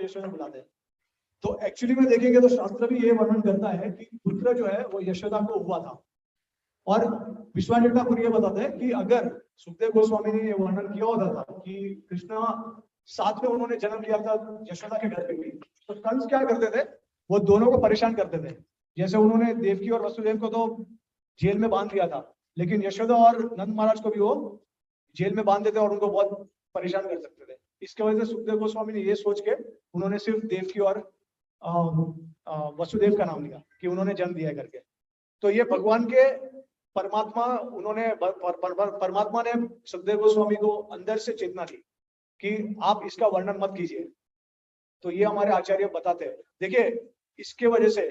यशोदा बुलाते हैं। तो एक्चुअली में देखेंगे तो शास्त्र भी ये वर्णन करता है कि पुत्र जो है वो यशोदा को हुआ था। और विश्वामित्र ठाकुर ये बताते हैं कि अगर सुखदेव गोस्वामी ने ये वर्णन किया होता था कि कृष्ण साथ में उन्होंने जन्म लिया था यशोदा के घर पे भी, तो कंस क्या करते थे, वो दोनों को परेशान करते थे। जैसे उन्होंने देवकी और वसुदेव को तो जेल में बांध दिया था, लेकिन यशोदा और नंद महाराज को भी वो जेल में बांध देते और उनको बहुत परेशान कर सकते थे। इसके वजह से सुखदेव गोस्वामी ने ये सोच के उन्होंने सिर्फ देवकी और वसुदेव का नाम लिया कि उन्होंने जन्म दिया करके। तो ये भगवान के परमात्मा उन्होंने परमात्मा ने सुखदेव गोस्वामी को अंदर से चेतना दी कि आप इसका वर्णन मत कीजिए। तो ये हमारे आचार्य बताते हैं। देखिए, इसके वजह से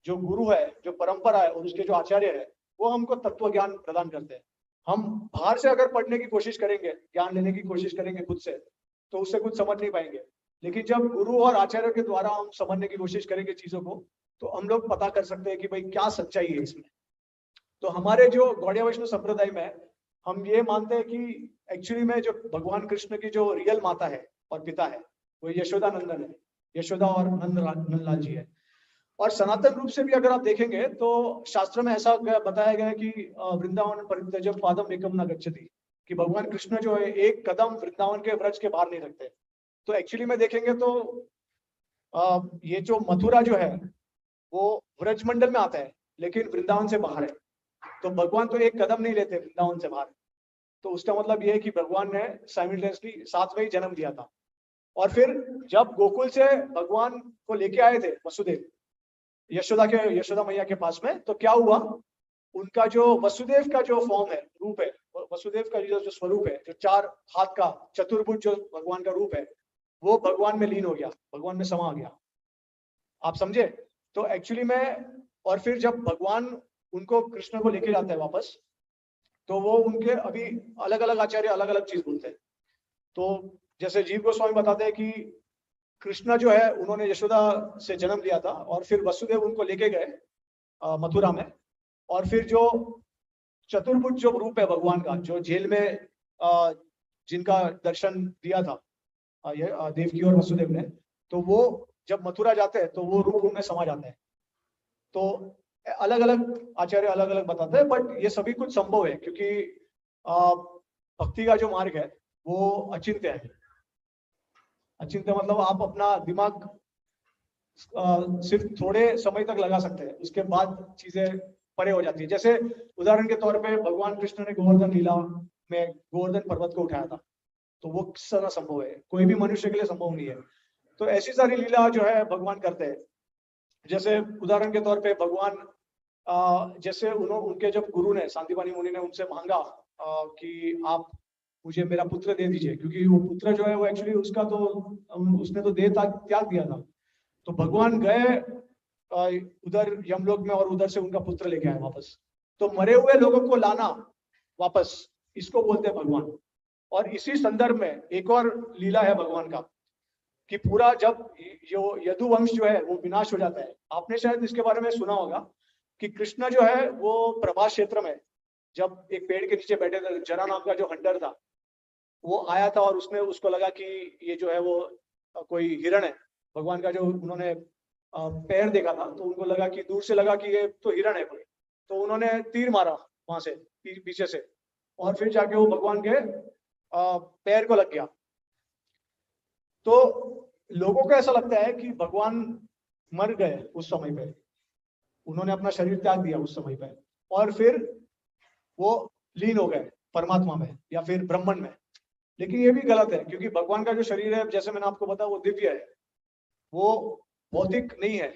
जो गुरु है, जो परंपरा है और उसके जो आचार्य है, वो हमको तत्व ज्ञान प्रदान करते हैं। हम बाहर से अगर पढ़ने की कोशिश करेंगे, ज्ञान लेने की कोशिश करेंगे खुद से, तो उससे कुछ समझ नहीं पाएंगे। लेकिन जब गुरु और आचार्य के द्वारा हम समझने की कोशिश करेंगे चीजों को, तो हम लोग पता कर सकते हैं कि भाई क्या सच्चाई है इसमें। तो हमारे जो गौड़िया वैष्णव संप्रदाय में हम ये मानते हैं कि एक्चुअली में जो भगवान कृष्ण की जो रियल माता है और पिता है वो यशोदा नंदन है, यशोदा और नंदलाल जी है। और सनातन रूप से भी अगर आप देखेंगे तो शास्त्र में ऐसा बताया गया है कि वृंदावन परित्यज्य पादम एकम न गच्छति, कि भगवान कृष्ण जो है एक कदम वृंदावन के व्रज के बाहर नहीं रखते। तो एक्चुअली में देखेंगे तो ये जो मथुरा जो है वो व्रज मंडल में आता है, लेकिन वृंदावन से बाहर है। तो भगवान तो एक कदम नहीं लेते वृंदावन से बाहर। तो उसका मतलब ये है कि भगवान ने साइमल्टेनियसली साथ में ही जन्म दिया था। और फिर जब गोकुल से भगवान को लेके आए थे वसुदेव यशोदा मैया के पास में, तो क्या हुआ, उनका जो वसुदेव का जो फॉर्म है, रूप है, वसुदेव का जो स्वरूप है, जो 4 हाथ का चतुर्भुज जो भगवान का रूप है, वो भगवान में लीन हो गया, भगवान में समा गया। आप समझे? तो एक्चुअली में और फिर जब भगवान उनको कृष्ण को लेके जाते हैं वापस, तो वो उनके अभी अलग अलग आचार्य अलग अलग चीज बोलते हैं। तो जैसे जीव गोस्वामी बताते हैं कि कृष्ण जो है उन्होंने यशोदा से जन्म लिया था और फिर वसुदेव उनको लेके गए मथुरा में। और फिर जो चतुर्भुज जो रूप है भगवान का, जो जेल में जिनका दर्शन दिया था देवकी और वसुदेव ने, तो वो जब मथुरा जाते हैं तो वो रूप उनमें समा जाते हैं। तो अलग अलग आचार्य अलग अलग बताते हैं, बट ये सभी कुछ संभव है क्योंकि भक्ति का जो मार्ग है वो अचिंत्य है। अचिंत्य मतलब आप अपना दिमाग सिर्फ थोड़े समय तक लगा सकते हैं, उसके बाद चीजें परे हो जाती है। जैसे उदाहरण के तौर पे भगवान कृष्ण ने गोवर्धन लीला में गोवर्धन पर्वत को उठाया था, तो वो किस तरह संभव है, कोई भी मनुष्य के लिए संभव नहीं है। तो ऐसी सारी लीला जो है भगवान करते हैं। जैसे उदाहरण के तौर पे भगवान जैसे उनके जब गुरु ने सांदीपनी मुनि ने उनसे मांगा कि आप मुझे मेरा पुत्र दे दीजिए, क्योंकि वो पुत्र जो है वो एक्चुअली उसका तो उसने तो त्याग दिया था। तो भगवान गए उधर यमलोक में और उधर से उनका पुत्र लेके आए वापस। तो मरे हुए लोगों को लाना वापस, इसको बोलते हैं भगवान। और इसी संदर्भ में एक और लीला है भगवान का कि पूरा जब जो यदुवंश जो है वो विनाश हो जाता है। आपने शायद इसके बारे में सुना होगा कि कृष्ण जो है वो प्रभास क्षेत्र में जब एक पेड़ के नीचे बैठे थे, जरा नाम का जो हंटर था वो आया था और उसने उसको लगा कि ये जो है वो कोई हिरण है। भगवान का जो उन्होंने पैर देखा था तो उनको लगा कि दूर से लगा कि ये तो हिरण है कोई। तो उन्होंने तीर मारा वहां से पीछे से, और फिर जाके वो भगवान के पैर को लग गया। तो लोगों को ऐसा लगता है कि भगवान मर गए उस समय पे, उन्होंने अपना शरीर त्याग दिया उस समय पे और फिर वो लीन हो गए परमात्मा में या फिर ब्रह्मन में। लेकिन ये भी गलत है, क्योंकि भगवान का जो शरीर है, जैसे मैंने आपको बताया, वो दिव्य है, वो भौतिक नहीं है।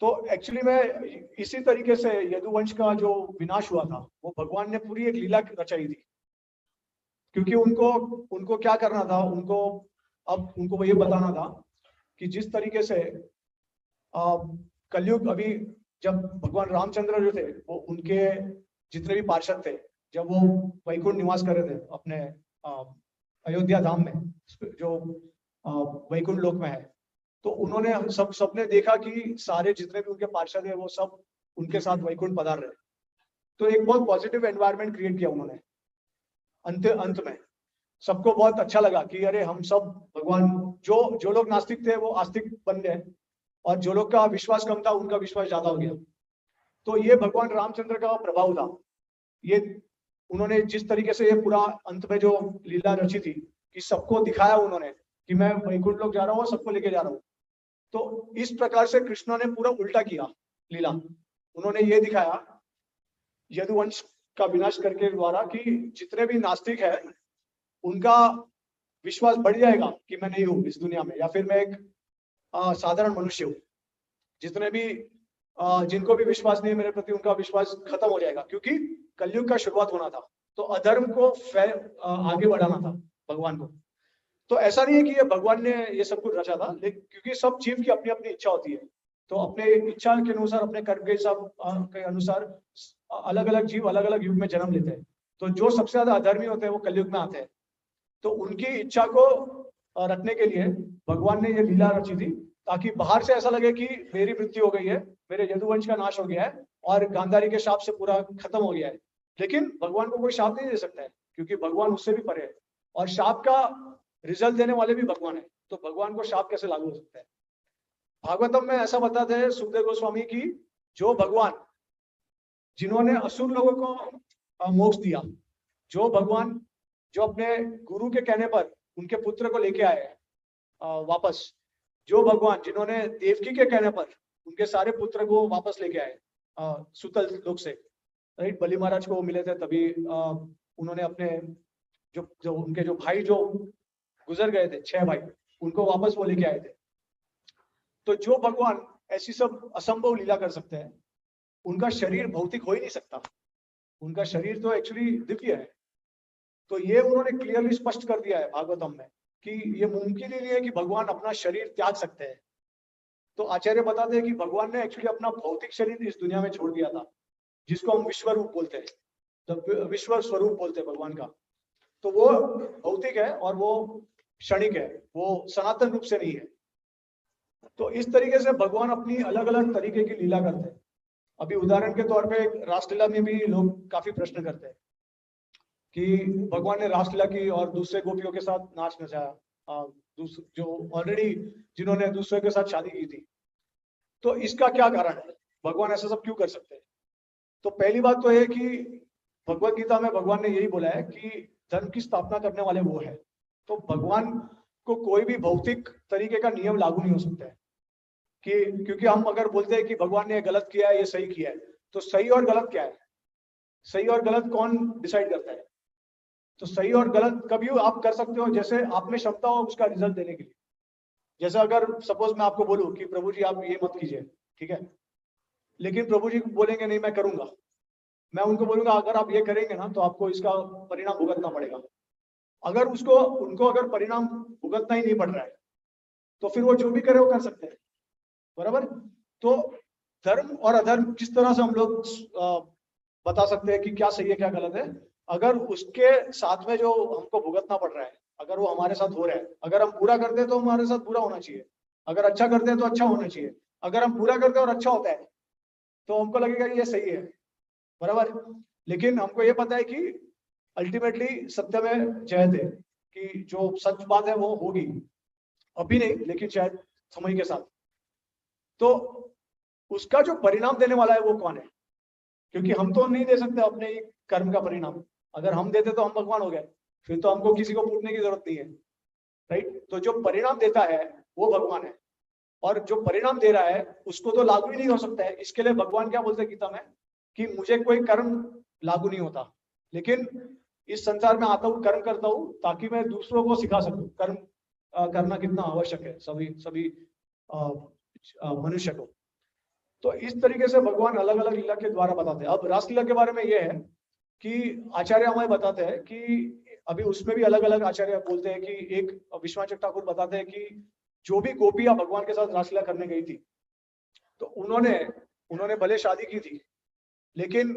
तो एक्चुअली में इसी तरीके से यदुवंश का जो विनाश हुआ था वो भगवान ने पूरी एक लीला रचाई थी, क्योंकि उनको क्या करना था, उनको ये बताना था कि जिस तरीके से कलयुग अभी जब भगवान रामचंद्र जो थे वो उनके जितने भी पार्षद थे, जब वो वैकुंठ निवास कर रहे थे अपने अयोध्या धाम में जो वैकुंठ लोक में है, तो उन्होंने सबने देखा कि सारे जितने भी उनके पार्षद है वो सब उनके साथ वैकुंठ पधार रहे। तो एक बहुत पॉजिटिव एनवायरनमेंट क्रिएट किया उन्होंने अंत में। सबको बहुत अच्छा लगा कि अरे हम सब भगवान, जो जो लोग नास्तिक थे वो आस्तिक बन गए, और जो लोग का विश्वास कम था उनका विश्वास ज्यादा हो गया। तो ये भगवान रामचंद्र का प्रभाव था। ये उन्होंने जिस तरीके से ये पूरा अंत में जो लीला रची थी कि सबको दिखाया उन्होंने कि मैं वैकुंठ लोक जा रहा हूँ, सबको लेके जा रहा हूँ। तो इस प्रकार से कृष्ण ने पूरा उल्टा किया लीला। उन्होंने ये दिखाया यदुवंश का विनाश करके द्वारा कि जितने भी नास्तिक है उनका विश्वास बढ़ जाएगा कि मैं नहीं हूँ इस दुनिया में, या फिर मैं एक साधारण मनुष्य हूँ। जितने भी जिनको भी विश्वास नहीं है मेरे प्रति, उनका विश्वास खत्म हो जाएगा, क्योंकि कलयुग का शुरुआत होना था। तो अधर्म को आगे बढ़ाना था भगवान को। तो ऐसा नहीं है कि ये भगवान ने ये सब कुछ रचा था, लेकिन क्योंकि सब जीव की अपनी अपनी इच्छा होती है, तो अपने इच्छा के अनुसार, अपने कर्म के हिसाब के अनुसार अलग अलग जीव अलग अलग युग में जन्म लेते हैं। तो जो सबसे ज्यादा अधर्मी होते हैं वो कलयुग में आते हैं। तो उनकी इच्छा को रखने के लिए भगवान ने ये लीला रची थी, ताकि बाहर से ऐसा लगे कि मेरी मृत्यु हो गई है, मेरे यदुवंश का नाश हो गया है और गांधारी के शाप से पूरा खत्म हो गया है। लेकिन भगवान को कोई शाप नहीं दे सकता है, क्योंकि भगवान उससे भी परे है, और शाप का रिजल्ट देने वाले भी भगवान है। तो भगवान को शाप कैसे लागू हो सकता है? भागवतम में ऐसा बताते हैं सुखदेव गोस्वामी की, जो भगवान जिन्होंने असुर लोगों को मोक्ष दिया, जो भगवान जो अपने गुरु के कहने पर उनके पुत्र को लेके आए वापस, जो भगवान जिन्होंने देवकी के कहने पर उनके सारे पुत्र को वापस लेके आए सुतल लोक से, राइट। बलि महाराज को मिले थे, तभी उन्होंने अपने जो उनके जो भाई जो गुजर गए थे, 6 भाई, उनको वापस वो लेके आए थे। तो जो भगवान ऐसी सब असंभव लीला कर सकते हैं, उनका शरीर भौतिक हो ही नहीं सकता, उनका शरीर तो एक्चुअली दिव्य है। तो ये उन्होंने क्लियरली स्पष्ट कर दिया है भागवतम में कि ये मुमकिन ही नहीं है कि भगवान अपना शरीर त्याग सकते हैं। तो आचार्य बताते हैं कि भगवान ने एक्चुअली अपना भौतिक शरीर इस दुनिया में छोड़ दिया था, जिसको हम विश्व रूप बोलते हैं, तो विश्व स्वरूप बोलते हैं भगवान का। तो वो भौतिक है और वो क्षणिक है, वो सनातन रूप से नहीं है। तो इस तरीके से भगवान अपनी अलग अलग तरीके की लीला करते हैं। अभी उदाहरण के तौर पे रासलीला में भी लोग काफी प्रश्न करते हैं कि भगवान ने रासलीला की और दूसरे गोपियों के साथ नाच नचाया, जो ऑलरेडी जिन्होंने दूसरे के साथ शादी की थी। तो इसका क्या कारण है, भगवान ऐसा सब क्यों कर सकते हैं? तो पहली बात तो है कि भगवत गीता में भगवान ने यही बोला है कि धर्म की स्थापना करने वाले वो है। तो भगवान को कोई भी भौतिक तरीके का नियम लागू नहीं हो सकता है कि, क्योंकि हम अगर बोलते हैं कि भगवान ने गलत किया है, ये सही किया है, तो सही और गलत क्या है? सही और गलत कौन डिसाइड करता है? तो सही और गलत कभी आप कर सकते हो जैसे आप में क्षमता हो उसका रिजल्ट देने के लिए। जैसे अगर सपोज मैं आपको बोलूं कि प्रभु जी आप ये मत कीजिए, ठीक है, लेकिन प्रभु जी बोलेंगे नहीं मैं करूंगा, मैं उनको बोलूंगा अगर आप ये करेंगे ना तो आपको इसका परिणाम भुगतना पड़ेगा। अगर उनको अगर परिणाम भुगतना ही नहीं पड़ रहा है, तो फिर वो जो भी करे वो कर सकते हैं, बराबर। तो धर्म और अधर्म किस तरह से हम लोग बता सकते हैं कि क्या सही है क्या गलत है? अगर उसके साथ में जो हमको भुगतना पड़ रहा है, अगर वो हमारे साथ हो रहा है, अगर हम पूरा करते हैं तो हमारे साथ पूरा होना चाहिए, अगर अच्छा करते हैं तो अच्छा होना चाहिए। अगर हम पूरा करते हैं और अच्छा होता है तो हमको लगेगा कि ये सही है, बराबर। लेकिन हमको ये पता है कि अल्टीमेटली सत्य में जय है, कि जो सच बात है वो होगी, अभी नहीं लेकिन शायद समय के साथ। तो उसका जो परिणाम देने वाला है वो कौन है? क्योंकि हम तो नहीं दे सकते अपने कर्म का परिणाम। अगर हम देते तो हम भगवान हो गए, फिर तो हमको किसी को पूछने की जरूरत नहीं है, राइट। तो जो परिणाम देता है वो भगवान है, और जो परिणाम दे रहा है उसको तो लागू ही नहीं हो सकता है। इसके लिए भगवान क्या बोलते हैं गीता में कि मुझे कोई कर्म लागू नहीं होता, लेकिन इस संसार में आता हूँ, कर्म करता हूँ ताकि मैं दूसरों को सिखा सकूं कर्म करना कितना आवश्यक है सभी मनुष्य को। तो इस तरीके से भगवान अलग अलग लीला के द्वारा बताते हैं। अब रासलीला के बारे में यह है कि आचार्य हमें बताते हैं कि अभी उसमें भी अलग अलग आचार्य बोलते हैं कि एक विश्वनाथ ठाकुर बताते हैं कि जो भी गोपियां भगवान के साथ रासलीला करने गई थी, तो उन्होंने भले शादी की थी, लेकिन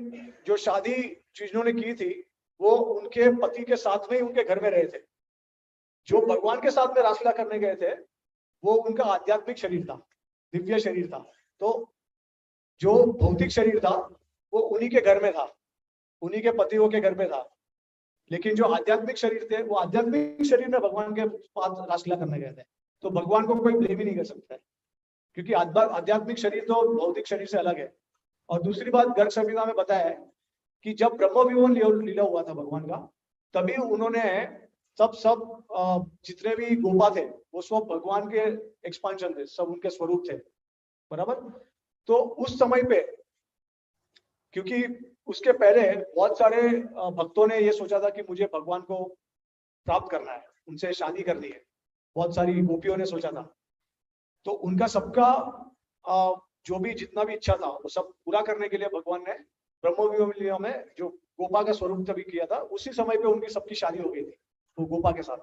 जो शादी जिन्होंने की थी वो उनके पति के साथ में ही उनके घर में रहे थे। जो भगवान के साथ में रासलीला करने गए थे वो उनका आध्यात्मिक शरीर था, दिव्य शरीर था। तो जो भौतिक शरीर था वो उन्हीं के घर में था, उन्हीं के पतियों के घर में था। लेकिन जो आध्यात्मिक शरीर थे वो आध्यात्मिक शरीर में भगवान के पास रासलीला करने गए थे। तो भगवान को कोई ब्लेम ही नहीं कर सकता है, क्योंकि आध्यात्मिक शरीर तो भौतिक शरीर से अलग है। और दूसरी बात, गर्ग संहिता में बताया है कि जब ब्रह्म विमोचन लीला हुआ था भगवान का, तभी उन्होंने सब जितने भी गोपा थे वो सब भगवान के एक्सपांशन थे, सब उनके स्वरूप थे, बराबर। तो उस समय पे, क्योंकि उसके पहले बहुत सारे भक्तों ने ये सोचा था कि मुझे भगवान को प्राप्त करना है, उनसे शादी करनी है, बहुत सारी गोपियों ने सोचा था। तो उनका सबका जो भी जितना भी इच्छा था वो सब पूरा करने के लिए भगवान ने ब्रह्म विमोचन में जो गोपा का स्वरूप तभी किया था, उसी समय पे उनकी सबकी शादी हो गई थी वो गोपा के साथ।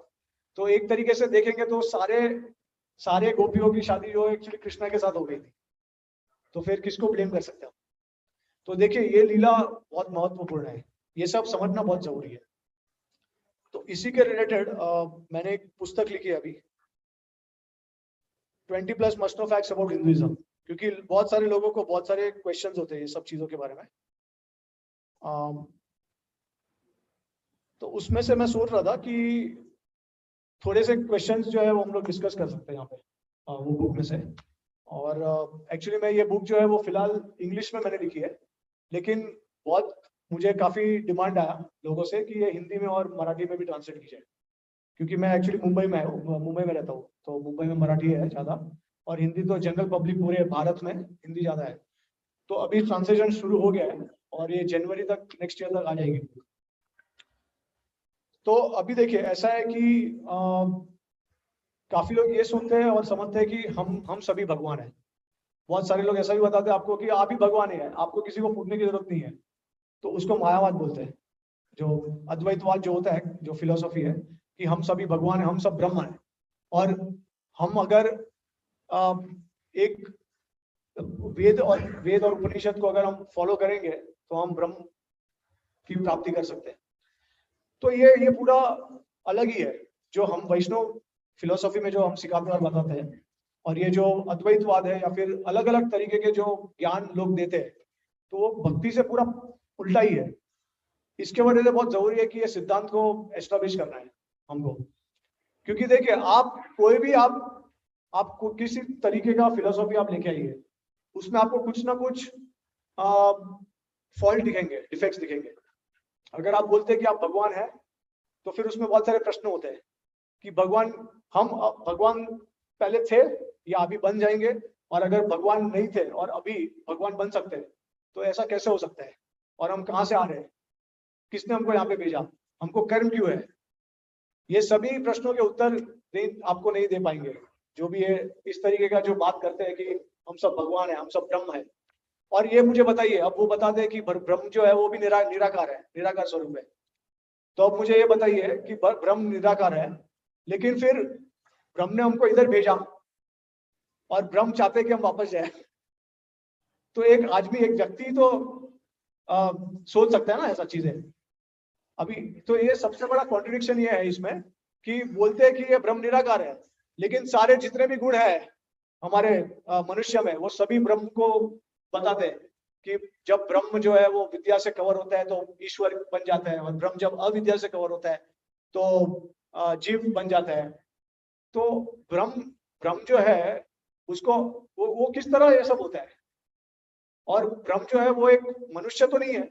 तो एक तरीके से देखेंगे तो सारे गोपियों की शादी जो एक्चुअली कृष्णा के साथ हो गई थी, तो फिर किसको ब्लेम कर सकते हैं। तो देखिए ये लीला बहुत महत्वपूर्ण है, ये सब समझना बहुत जरूरी है। तो इसी के रिलेटेड मैंने एक पुस्तक लिखी है अभी, 20+ must know facts about Hinduism, क्योंकि बहुत सारे लोगों को बहुत सारे क्वेश्चंस होते हैं ये सब चीजों के बारे में। तो उसमें से मैं सोच रहा था कि थोड़े से क्वेश्चंस जो है वो हम लोग डिस्कस कर सकते हैं यहाँ पे वो बुक में से। और एक्चुअली मैं ये बुक जो है वो फिलहाल इंग्लिश में मैंने लिखी है, लेकिन बहुत मुझे काफी डिमांड आया लोगों से कि ये हिंदी में और मराठी में भी ट्रांसलेट की जाए, क्योंकि मैं एक्चुअली मुंबई में रहता हूँ, तो मुंबई में मराठी है ज्यादा और हिंदी तो जनरल पब्लिक पूरे भारत में हिंदी ज्यादा है। तो अभी ट्रांसलेशन शुरू हो गया है और ये जनवरी तक, नेक्स्ट ईयर तक आ जाएगी। तो अभी देखिए ऐसा है कि काफी लोग ये सुनते हैं और समझते हैं कि हम सभी भगवान हैं। बहुत सारे लोग ऐसा भी बताते हैं आपको कि आप ही भगवान है, आपको किसी को पूछने की जरूरत नहीं है। तो उसको मायावाद बोलते हैं, जो अद्वैतवाद जो होता है, जो फिलोसॉफी है कि हम सभी भगवान हैं, हम सब ब्रह्म हैं। और हम अगर एक वेद और उपनिषद को अगर हम फॉलो करेंगे तो हम ब्रह्म की प्राप्ति कर सकते हैं। तो ये पूरा अलग ही है जो हम वैष्णव फिलोसॉफी में जो हम सिखाते और बताते हैं, और ये जो अद्वैतवाद है या फिर अलग अलग तरीके के जो ज्ञान लोग देते हैं, तो वो भक्ति से पूरा उल्टा ही है। इसके वजह से बहुत जरूरी है कि ये सिद्धांत को एस्टेब्लिश करना है हमको, क्योंकि देखिए आप कोई भी आपको किसी तरीके का फिलोसॉफी आप लेके आइए, उसमें आपको कुछ ना कुछ फॉल्ट दिखेंगे, डिफेक्ट्स दिखेंगे। अगर आप बोलते हैं कि आप भगवान हैं, तो फिर उसमें बहुत सारे प्रश्न होते हैं कि हम भगवान पहले थे या अभी बन जाएंगे, और अगर भगवान नहीं थे और अभी भगवान बन सकते हैं तो ऐसा कैसे हो सकता है, और हम कहाँ से आ रहे हैं, किसने हमको यहाँ पे भेजा, हमको कर्म क्यों है। ये सभी प्रश्नों के उत्तर आपको नहीं दे पाएंगे जो भी है इस तरीके का जो बात करते हैं कि हम सब भगवान है, हम सब ब्रह्म है। और ये मुझे बताइए, अब वो बता दे कि ब्रह्म जो है वो भी निराकार है, निराकार स्वरूप है। तो अब मुझे ये बताइए कि ब्रह्म निराकार है, लेकिन फिर ब्रह्म ने हमको इधर भेजा और ब्रह्म चाहते कि हम वापस जाए। तो एक आदमी, एक व्यक्ति तो सोच सकता है ना ऐसा चीजें। अभी तो ये सबसे बड़ा कॉन्ट्रडिक्शन ये है इसमें कि बोलते हैं कि ये ब्रह्म निराकार है, लेकिन सारे जितने भी गुण है हमारे मनुष्य में वो सभी ब्रह्म को बताते हैं कि जब ब्रह्म जो है वो विद्या से कवर होता है तो ईश्वर बन जाता है, और ब्रह्म जब अविद्या से कवर होता है तो जीव बन जाता है। तो ब्रह्म जो है उसको वो किस तरह ये सब होता है, और ब्रह्म जो है वो एक मनुष्य तो नहीं है।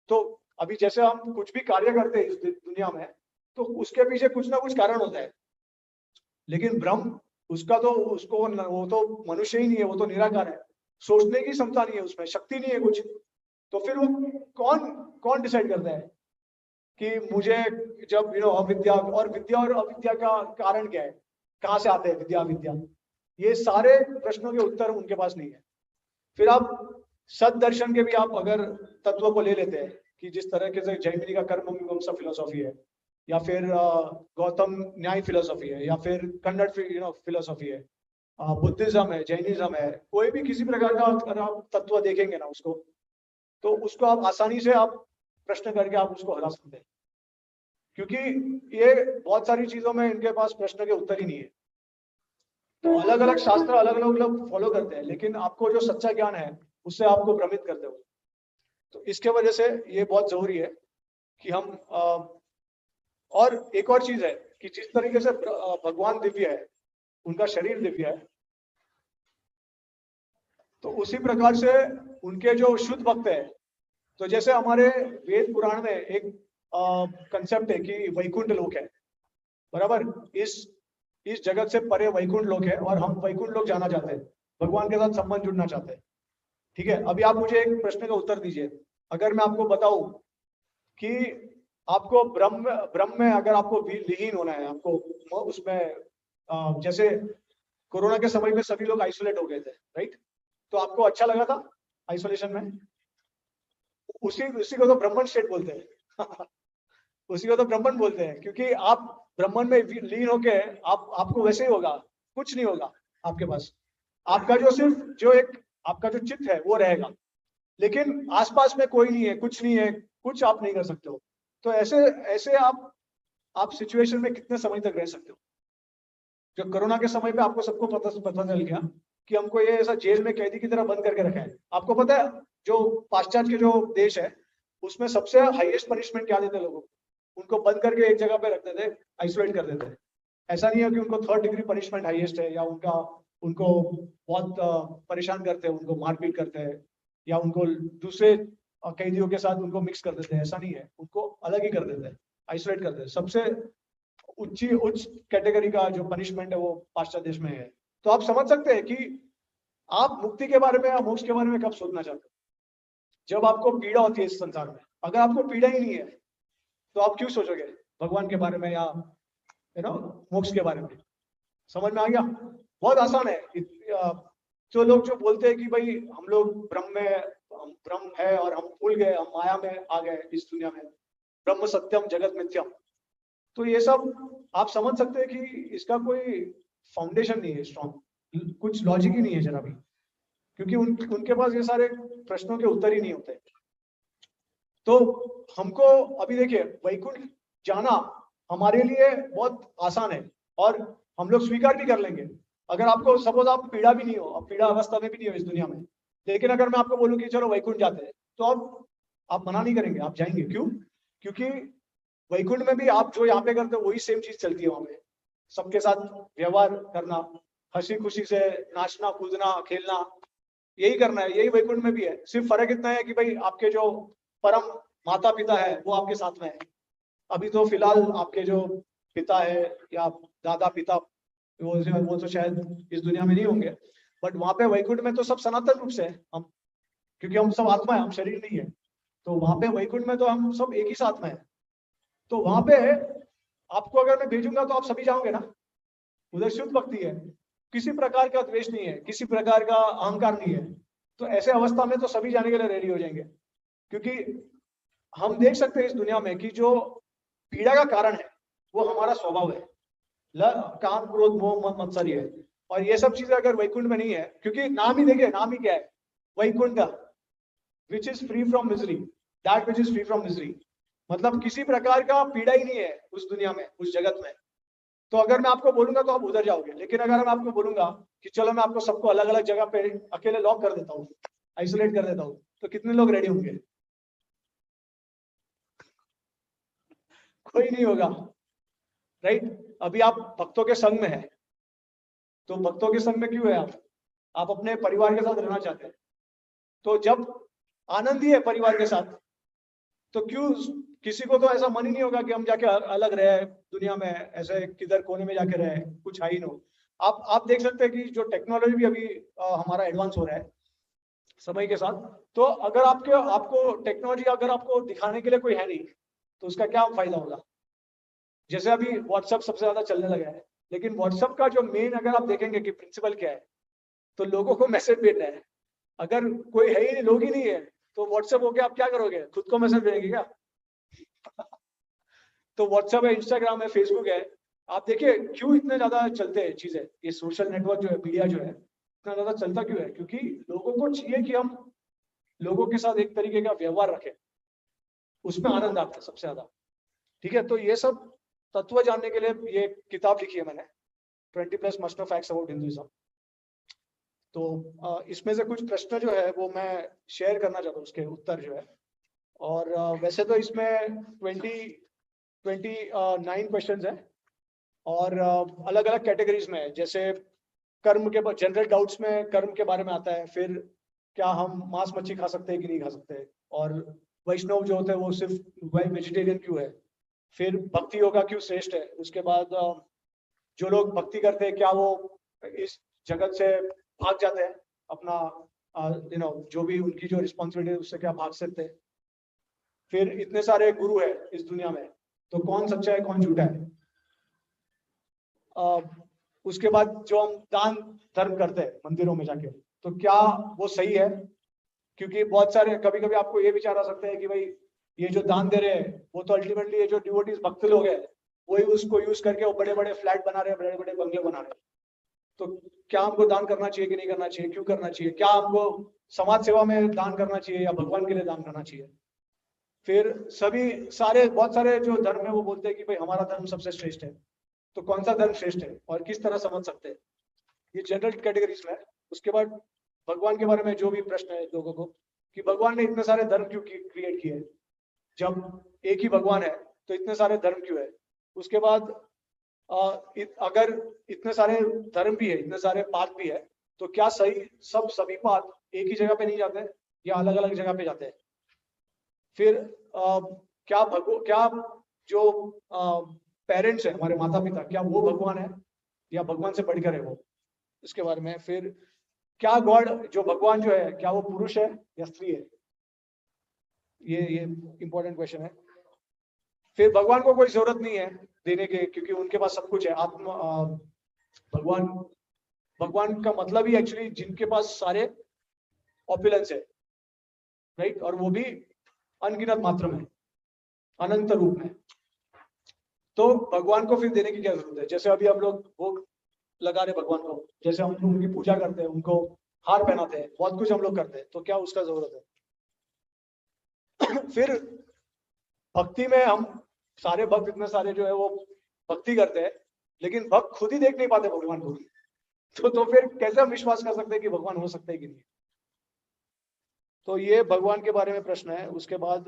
तो अभी जैसे हम कुछ भी कार्य करते हैं इस दुनिया में, तो उसके पीछे कुछ ना कुछ कारण होता है, लेकिन ब्रह्म वो तो मनुष्य ही नहीं है, वो तो निराकार है, सोचने की क्षमता नहीं है, उसमें शक्ति नहीं है कुछ। तो फिर वो कौन डिसाइड करता है कि मुझे जब अविद्या और अविद्या का कारण क्या है, कहाँ से आते हैं विद्या अविद्या, ये सारे प्रश्नों के उत्तर उनके पास नहीं है। फिर आप सद दर्शन के भी आप अगर तत्व को ले लेते हैं कि जिस तरह से जैमिनी का कर्म मीमांसा फिलोसॉफी है, या फिर गौतम न्याय फिलोसॉफी है, या फिर कन्नड़ फिलोसॉफी है, बुद्धिज्म है, जैनिज्म है, कोई भी किसी प्रकार का अगर आप तत्व देखेंगे ना उसको, तो उसको आप आसानी से आप प्रश्न करके आप उसको हरा सकते हैं, क्योंकि ये बहुत सारी चीजों में इनके पास प्रश्न के उत्तर ही नहीं है। तो अलग अलग शास्त्र अलग अलग लोग फॉलो करते हैं, लेकिन आपको जो सच्चा ज्ञान है उससे आपको भ्रमित करते हो। तो इसके वजह से ये बहुत जरूरी है कि हम और एक और चीज है कि जिस तरीके से भगवान दिव्य है, उनका शरीर दिव्य है, तो उसी प्रकार से उनके जो शुद्ध भक्त है, तो जैसे हमारे वेद पुराण में एक कंसेप्ट है कि वैकुंठ लोक है, बराबर। इस जगत से परे वैकुंठ लोक है और हम वैकुंठ लोक जाना चाहते हैं, भगवान के साथ संबंध जुड़ना चाहते हैं। ठीक है, अभी आप मुझे एक प्रश्न का उत्तर दीजिए। अगर मैं आपको बताऊं कि आपको ब्रह्म ब्रह्म में अगर आपको विलीन होना है, आपको उसमें जैसे कोरोना के समय में सभी लोग आइसोलेट हो गए थे, राइट? तो आपको अच्छा लगा था आइसोलेशन में? उसी उसी को तो ब्रह्मन स्टेट बोलते हैं उसी को तो ब्रह्मन बोलते हैं, क्योंकि आप ब्रह्मन में लीन होके आपको वैसे ही होगा, कुछ नहीं होगा आपके पास। आपका जो सिर्फ जो एक आपका जो चित्त है वो रहेगा, लेकिन आसपास में कोई नहीं है, कुछ नहीं है, कुछ आप नहीं कर सकते हो। तो ऐसे ऐसे आप सिचुएशन में कितने समय तक रह सकते हो? जो कोरोना के समय पे आपको सबको पता चल गया कि हमको ये ऐसा जेल में कैदी की तरह बंद करके रखा है। आपको पता है जो पाश्चात्य के जो देश है उसमें सबसे हाईएस्ट पनिशमेंट क्या देते हैं लोगों को? उनको बंद करके एक जगह पे रखते थे, आइसोलेट कर देते थे। ऐसा नहीं है कि उनको 3rd डिग्री पनिशमेंट हाईएस्ट है, या उनको बहुत परेशान करते हैं, उनको मारपीट करते हैं, या उनको दूसरे कैदियों के साथ उनको मिक्स कर देते हैं। ऐसा नहीं है, उनको अलग ही कर देते हैं, आइसोलेट कर देते हैं। सबसे उच्च कैटेगरी का जो पनिशमेंट है वो पाश्चात्य देश में है। तो आप समझ सकते हैं कि आप मुक्ति के बारे में या मोक्ष के बारे में कब सोचना चाहते हो? जब आपको पीड़ा होती है इस संसार में। अगर आपको पीड़ा ही नहीं है तो आप क्यों सोचोगे भगवान के बारे में या मोक्ष के बारे में? समझ में आ गया? बहुत आसान है। जो लोग जो बोलते हैं कि भाई हम लोग ब्रह्म है और हम भूल गए, हम माया में आ गए इस दुनिया में, ब्रह्म सत्यम जगत मिथ्यम, तो ये सब आप समझ सकते हैं कि इसका कोई फाउंडेशन नहीं है स्ट्रॉन्ग, कुछ लॉजिक ही नहीं है जरा भी, क्योंकि उनके पास ये सारे प्रश्नों के उत्तर ही नहीं होते। तो हमको अभी देखिए वैकुंठ जाना हमारे लिए बहुत आसान है और हम लोग स्वीकार भी कर लेंगे। अगर आपको सपोज आप पीड़ा भी नहीं हो, आप पीड़ा अवस्था में भी नहीं हो इस दुनिया में, लेकिन अगर मैं आपको बोलूं कि चलो वैकुंठ जाते हैं, तो आप मना नहीं करेंगे, आप जाएंगे। क्यों? क्योंकि वैकुंठ में भी आप जो यहाँ पे करते हो वही सेम चीज चलती है वहां पे। सबके साथ व्यवहार करना, हंसी खुशी से नाचना कूदना खेलना, यही करना है, यही वैकुंठ में भी है। सिर्फ फर्क इतना है कि भाई आपके जो परम माता पिता है वो आपके साथ में है। अभी तो फिलहाल आपके जो पिता है या दादा पिता वो तो शायद इस दुनिया में नहीं होंगे, बट वहां पे वैकुंठ में तो सब सनातन रूप से है हम, क्योंकि हम सब आत्मा है, हम शरीर नहीं है। तो वहां पे वैकुंठ में तो हम सब एक ही साथ में है। तो वहां पे आपको अगर मैं भेजूंगा तो आप सभी जाओगे ना? उधर शुद्ध भक्ति है, किसी प्रकार का द्वेष नहीं है, किसी प्रकार का अहंकार नहीं है। तो ऐसे अवस्था में तो सभी जाने के लिए रेडी हो जाएंगे, क्योंकि हम देख सकते हैं इस दुनिया में कि जो पीड़ा का कारण है वो हमारा स्वभाव है, काम क्रोध मोह मत मत्सर्य है। और ये सब चीजें अगर वैकुंठ में नहीं है, क्योंकि नाम ही देखिए, नाम ही क्या है? Vaikuntha, which is free from misery, that which is free from misery. मतलब किसी प्रकार का पीड़ा ही नहीं है उस दुनिया में, उस जगत में। तो अगर मैं आपको बोलूंगा तो आप उधर जाओगे, लेकिन अगर मैं आपको बोलूंगा कि चलो मैं आपको सबको अलग अलग जगह पे अकेले लॉक कर देता हूँ, आइसोलेट कर देता हूँ, तो कितने लोग रेडी होंगे? कोई नहीं होगा, राइट? अभी आप भक्तों के संग में है, तो भक्तों के संग में क्यों है? आप अपने परिवार के साथ रहना चाहते हैं। तो जब आनंद ही है परिवार के साथ, तो क्यों किसी को तो ऐसा मन ही नहीं होगा कि हम जाके अलग रहे दुनिया में, ऐसे किधर कोने में जाके रहे, कुछ है ही नो। आप देख सकते हैं कि जो टेक्नोलॉजी भी अभी हमारा एडवांस हो रहा है समय के साथ। तो अगर आपको टेक्नोलॉजी अगर आपको दिखाने के लिए कोई है नहीं, तो उसका क्या फायदा होगा? जैसे अभी व्हाट्सएप सबसे ज्यादा चलने लगा है, लेकिन व्हाट्सएप का जो मेन अगर आप देखेंगे कि प्रिंसिपल क्या है, तो लोगों को मैसेज भेजना है। अगर कोई है ही नहीं, लोग ही नहीं है, तो व्हाट्सएप हो गया, आप क्या करोगे? खुद को मैसेज भेजेंगे क्या? तो व्हाट्सएप है, इंस्टाग्राम है, फेसबुक है। आप देखिए क्यों इतने ज्यादा चलते हैं चीजें, ये सोशल नेटवर्क जो है, मीडिया जो है, इतना ज्यादा चलता क्यों है? क्योंकि लोगों को चाहिए कि हम लोगों के साथ एक तरीके का व्यवहार रखें, उसमें आनंद आता है सबसे ज्यादा। ठीक है, तो ये सब तत्व जानने के लिए ये किताब लिखी है मैंने, 20+ must know facts about Hinduism. तो इसमें से कुछ प्रश्न जो है वो मैं शेयर करना चाहता हूँ, उसके उत्तर जो है। और वैसे तो इसमें 20 29 क्वेश्चंस हैं और अलग अलग कैटेगरीज में है। जैसे कर्म के जनरल डाउट्स में कर्म के बारे में आता है, फिर क्या हम मांस मच्छी खा सकते हैं कि नहीं खा सकते, और वैष्णव जो होते हैं वो सिर्फ वेजिटेरियन क्यों है, फिर भक्ति योगा क्यों श्रेष्ठ है, उसके बाद जो लोग भक्ति करते हैं क्या वो इस जगत से भाग जाते हैं, अपना जो भी उनकी जो रिस्पॉन्सिबिलिटी है उससे क्या भाग सकते हैं, फिर इतने सारे गुरु है इस दुनिया में तो कौन सच्चा है कौन झूठा है, उसके बाद जो हम दान धर्म करते हैं मंदिरों में जाके तो क्या वो सही है, क्योंकि बहुत सारे कभी कभी आपको ये विचार आ सकता है कि भाई ये जो दान दे रहे हैं वो तो अल्टीमेटली ये जो डिवोटीज भक्त लोग हैं वही उसको यूज करके वो बड़े बड़े फ्लैट बना रहे हैं, बड़े बड़े बंगले बना रहे हैं, तो क्या हमको दान करना चाहिए कि नहीं करना चाहिए, क्यों करना चाहिए, क्या हमको समाज सेवा में दान करना चाहिए या भगवान के लिए दान करना चाहिए। फिर सभी सारे बहुत सारे जो धर्म है वो बोलते हैं कि भाई हमारा धर्म सबसे श्रेष्ठ है, तो कौन सा धर्म श्रेष्ठ है और किस तरह समझ सकते हैं, ये जनरल कैटेगरीज में है। उसके बाद भगवान के बारे में जो भी प्रश्न है लोगों को कि भगवान ने इतने सारे धर्म क्यों क्रिएट किए, जब एक ही भगवान है तो इतने सारे धर्म क्यों है। उसके बाद अगर इतने सारे धर्म भी है, इतने सारे पाठ भी है, तो क्या सही सभी पाठ एक ही जगह पे नहीं जाते या अलग अलग जगह पे जाते हैं। फिर क्या जो पेरेंट्स है हमारे माता पिता क्या वो भगवान है या भगवान से बढ़कर है वो, इसके बारे में। फिर क्या गॉड जो भगवान जो है क्या वो पुरुष है या स्त्री है, ये इंपॉर्टेंट क्वेश्चन है। फिर भगवान को कोई जरूरत नहीं है देने के क्योंकि उनके पास सब कुछ है, भगवान भगवान का मतलब ही एक्चुअली जिनके पास सारे ऑपुलेंस है, राइट, और वो भी अनगिनत मात्रा में, अनंत रूप में, तो भगवान को फिर देने की क्या जरूरत है। जैसे अभी हम लोग भोग लगा रहे भगवान को, जैसे हम लोग उनकी पूजा करते हैं, उनको हार पहनाते हैं, बहुत कुछ हम लोग करते हैं, तो क्या उसका जरूरत है। फिर भक्ति में हम सारे भक्त इतने सारे जो है वो भक्ति करते हैं लेकिन भक्त खुद ही देख नहीं पाते भगवान को, तो फिर कैसे हम विश्वास कर सकते हैं कि भगवान हो सकते हैं कि नहीं। तो ये भगवान के बारे में प्रश्न है। उसके बाद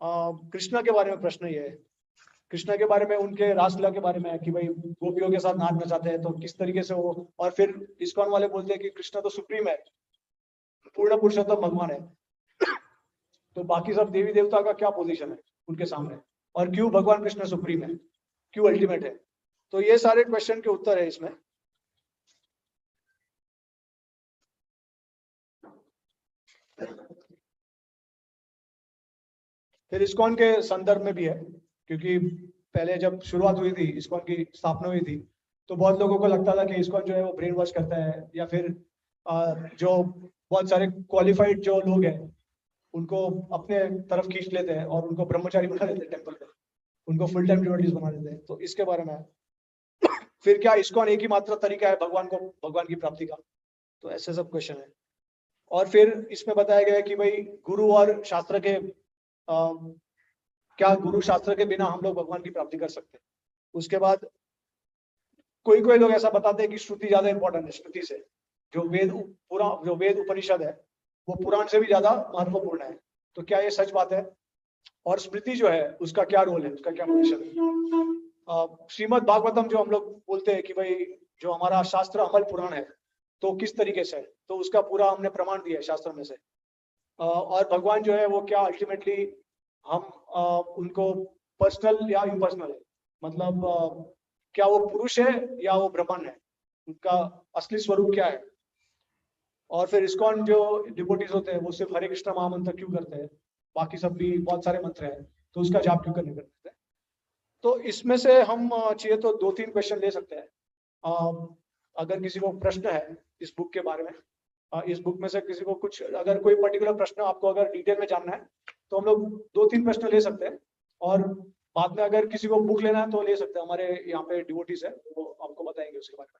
कृष्णा के बारे में प्रश्न ये है, कृष्णा के बारे में उनके रासलीला के बारे में है कि भाई गोपियों के साथ नाच नचाते हैं तो किस तरीके से वो, और फिर इस्कॉन वाले बोलते हैं कि कृष्णा तो सुप्रीम है, पूर्ण पुरुषोत्तम भगवान है, तो बाकी सब देवी देवता का क्या पोजीशन है उनके सामने, और क्यों भगवान कृष्ण सुप्रीम है, क्यों अल्टीमेट है। तो ये सारे क्वेश्चन के उत्तर है इसमें। फिर इस्कॉन के संदर्भ में भी है, क्योंकि पहले जब शुरुआत हुई थी इस्कॉन की स्थापना हुई थी तो बहुत लोगों को लगता था कि इस्कॉन जो है वो ब्रेन वॉश करता है, या फिर जो बहुत सारे क्वालिफाइड जो लोग हैं उनको अपने तरफ खींच लेते हैं और उनको ब्रह्मचारी बना देते हैं टेम्पल पे, उनको फुल टाइम डिवोटीज बना देते हैं, तो इसके बारे में। फिर क्या इस्कॉन एक ही मात्र तरीका है भगवान की प्राप्ति का, तो ऐसे सब क्वेश्चन है। और फिर इसमें बताया गया है कि भाई गुरु और शास्त्र के क्या गुरु शास्त्र के बिना हम लोग भगवान की प्राप्ति कर सकते हैं। उसके बाद कोई कोई लोग ऐसा बताते हैं कि श्रुति ज्यादा इंपॉर्टेंट है, श्रुति से जो वेद उपनिषद है वो पुराण से भी ज्यादा महत्वपूर्ण है, तो क्या ये सच बात है। और स्मृति जो है उसका क्या रोल है, उसका क्या पोजिशन है। श्रीमद् भागवतम जो हम लोग बोलते हैं कि भाई जो हमारा शास्त्र अमल पुराण है तो किस तरीके से है, तो उसका पूरा हमने प्रमाण दिया है शास्त्र में से। और भगवान जो है वो क्या अल्टीमेटली हम उनको पर्सनल या इम्पर्सनल है, मतलब क्या वो पुरुष है या वो ब्रह्मन है, उनका असली स्वरूप क्या है। और फिर इस्कॉन जो डिवोटीज होते हैं वो सिर्फ हरे कृष्ण महामंत्र क्यों करते हैं, बाकी सब भी बहुत सारे मंत्र हैं तो उसका जाप क्यों करने करते हैं। तो इसमें से हम चाहिए तो 2-3 क्वेश्चन ले सकते हैं। अगर किसी को प्रश्न है इस बुक के बारे में, इस बुक में से किसी को कुछ अगर कोई पर्टिकुलर प्रश्न आपको अगर डिटेल में जानना है तो हम लोग 2-3 प्रश्न ले सकते हैं, और बाद में अगर किसी को बुक लेना है तो ले सकते हैं, हमारे यहाँ पे डिवोटीज है वो आपको बताएंगे उसके बारे में।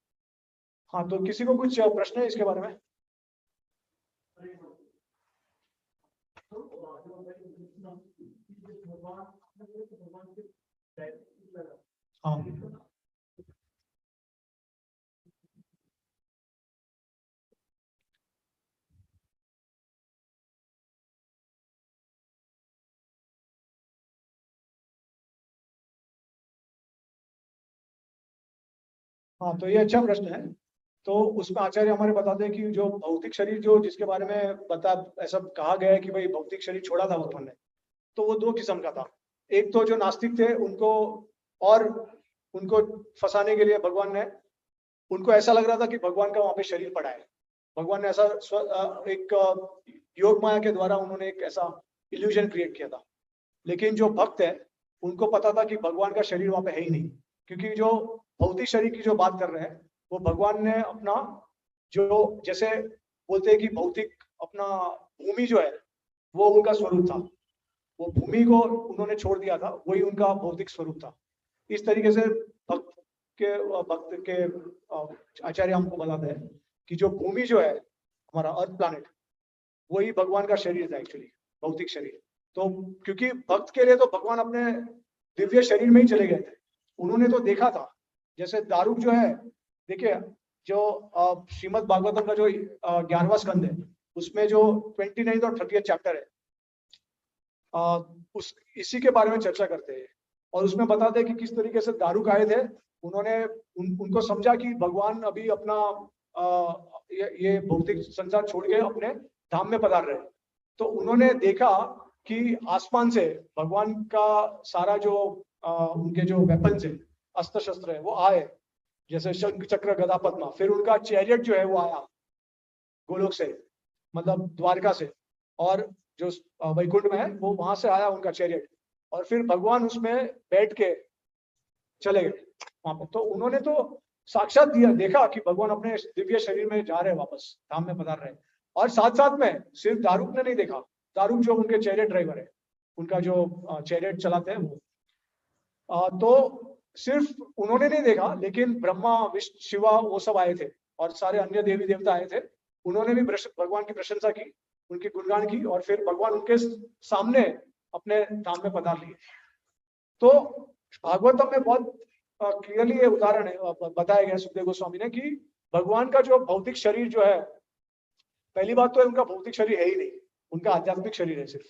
हाँ, तो किसी को कुछ प्रश्न है इसके बारे में। हाँ। हाँ, तो ये अच्छा प्रश्न है। तो उसमें आचार्य हमारे बताते हैं कि जो भौतिक शरीर जो जिसके बारे में ऐसा कहा गया है कि भाई भौतिक शरीर छोड़ा था भगवान ने, तो वो दो किस्म का था। एक तो जो नास्तिक थे उनको, और उनको फंसाने के लिए भगवान ने, उनको ऐसा लग रहा था कि भगवान का वहां पे शरीर पड़ा है। भगवान ने ऐसा एक योग माया के द्वारा उन्होंने एक ऐसा इल्यूजन क्रिएट किया था। लेकिन जो भक्त है उनको पता था कि भगवान का शरीर वहां पे है ही नहीं, क्योंकि जो भौतिक शरीर की जो बात कर रहे हैं वो भगवान ने अपना, जो जैसे बोलते हैं कि भौतिक अपना भूमि जो है वो उनका स्वरूप था, वो भूमि को उन्होंने छोड़ दिया था, वही उनका भौतिक स्वरूप था। इस तरीके से भक्त के आचार्य हमको बताते हैं कि जो भूमि जो है हमारा अर्थ प्लैनेट, वही भगवान का शरीर था एक्चुअली, भौतिक शरीर। तो क्योंकि भक्त के लिए तो भगवान अपने दिव्य शरीर में ही चले गए थे, उन्होंने तो देखा था। जैसे दारूक जो है, देखिए जो श्रीमद् भागवतम का जो 11वां स्कंद है, उसमें जो 29 और 30 चैप्टर है, उस इसी के बारे में चर्चा करते हैं। और उसमें बताते हैं कि किस तरीके से दारूक आए थे, उन्होंने उनको समझा कि भगवान अभी अपना ये भौतिक संसार छोड़ के अपने धाम में पधार रहे हैं। तो उन्होंने देखा कि आसमान से भगवान का सारा जो उनके जो वेपन्स है, अस्त्र शस्त्र है, वो आए, जैसे शंख चक्र गदा पद्मा। फिर उनका चैरियट जो है वो आया गोलोक से, मतलब द्वारका से, और जो वैकुंठ में है वो वहां से आया उनका चैरियट। और फिर भगवान उसमें बैठ के चले गए वहां पर। तो उन्होंने तो साक्षात देखा कि भगवान अपने दिव्य शरीर में जा रहे हैं, वापस धाम में पधार रहे हैं। और साथ साथ में सिर्फ दारूक ने नहीं देखा, दारूक जो उनके चैरियट ड्राइवर है, उनका जो चैरियट चलाते हैं वो, तो सिर्फ उन्होंने नहीं देखा, लेकिन ब्रह्मा विष्णु शिवा वो सब आए थे, और सारे अन्य देवी देवता आए थे। उन्होंने भी भगवान की प्रशंसा की, उनके गुणगान की, और फिर भगवान उनके सामने अपने धाम में पधार लिए। तो भागवतम में बहुत क्लियरली ये उदाहरण है, बताया गया सुखदेव गोस्वामी ने, कि भगवान का जो भौतिक शरीर जो है, पहली बात तो है उनका भौतिक शरीर है ही नहीं, उनका आध्यात्मिक शरीर है सिर्फ।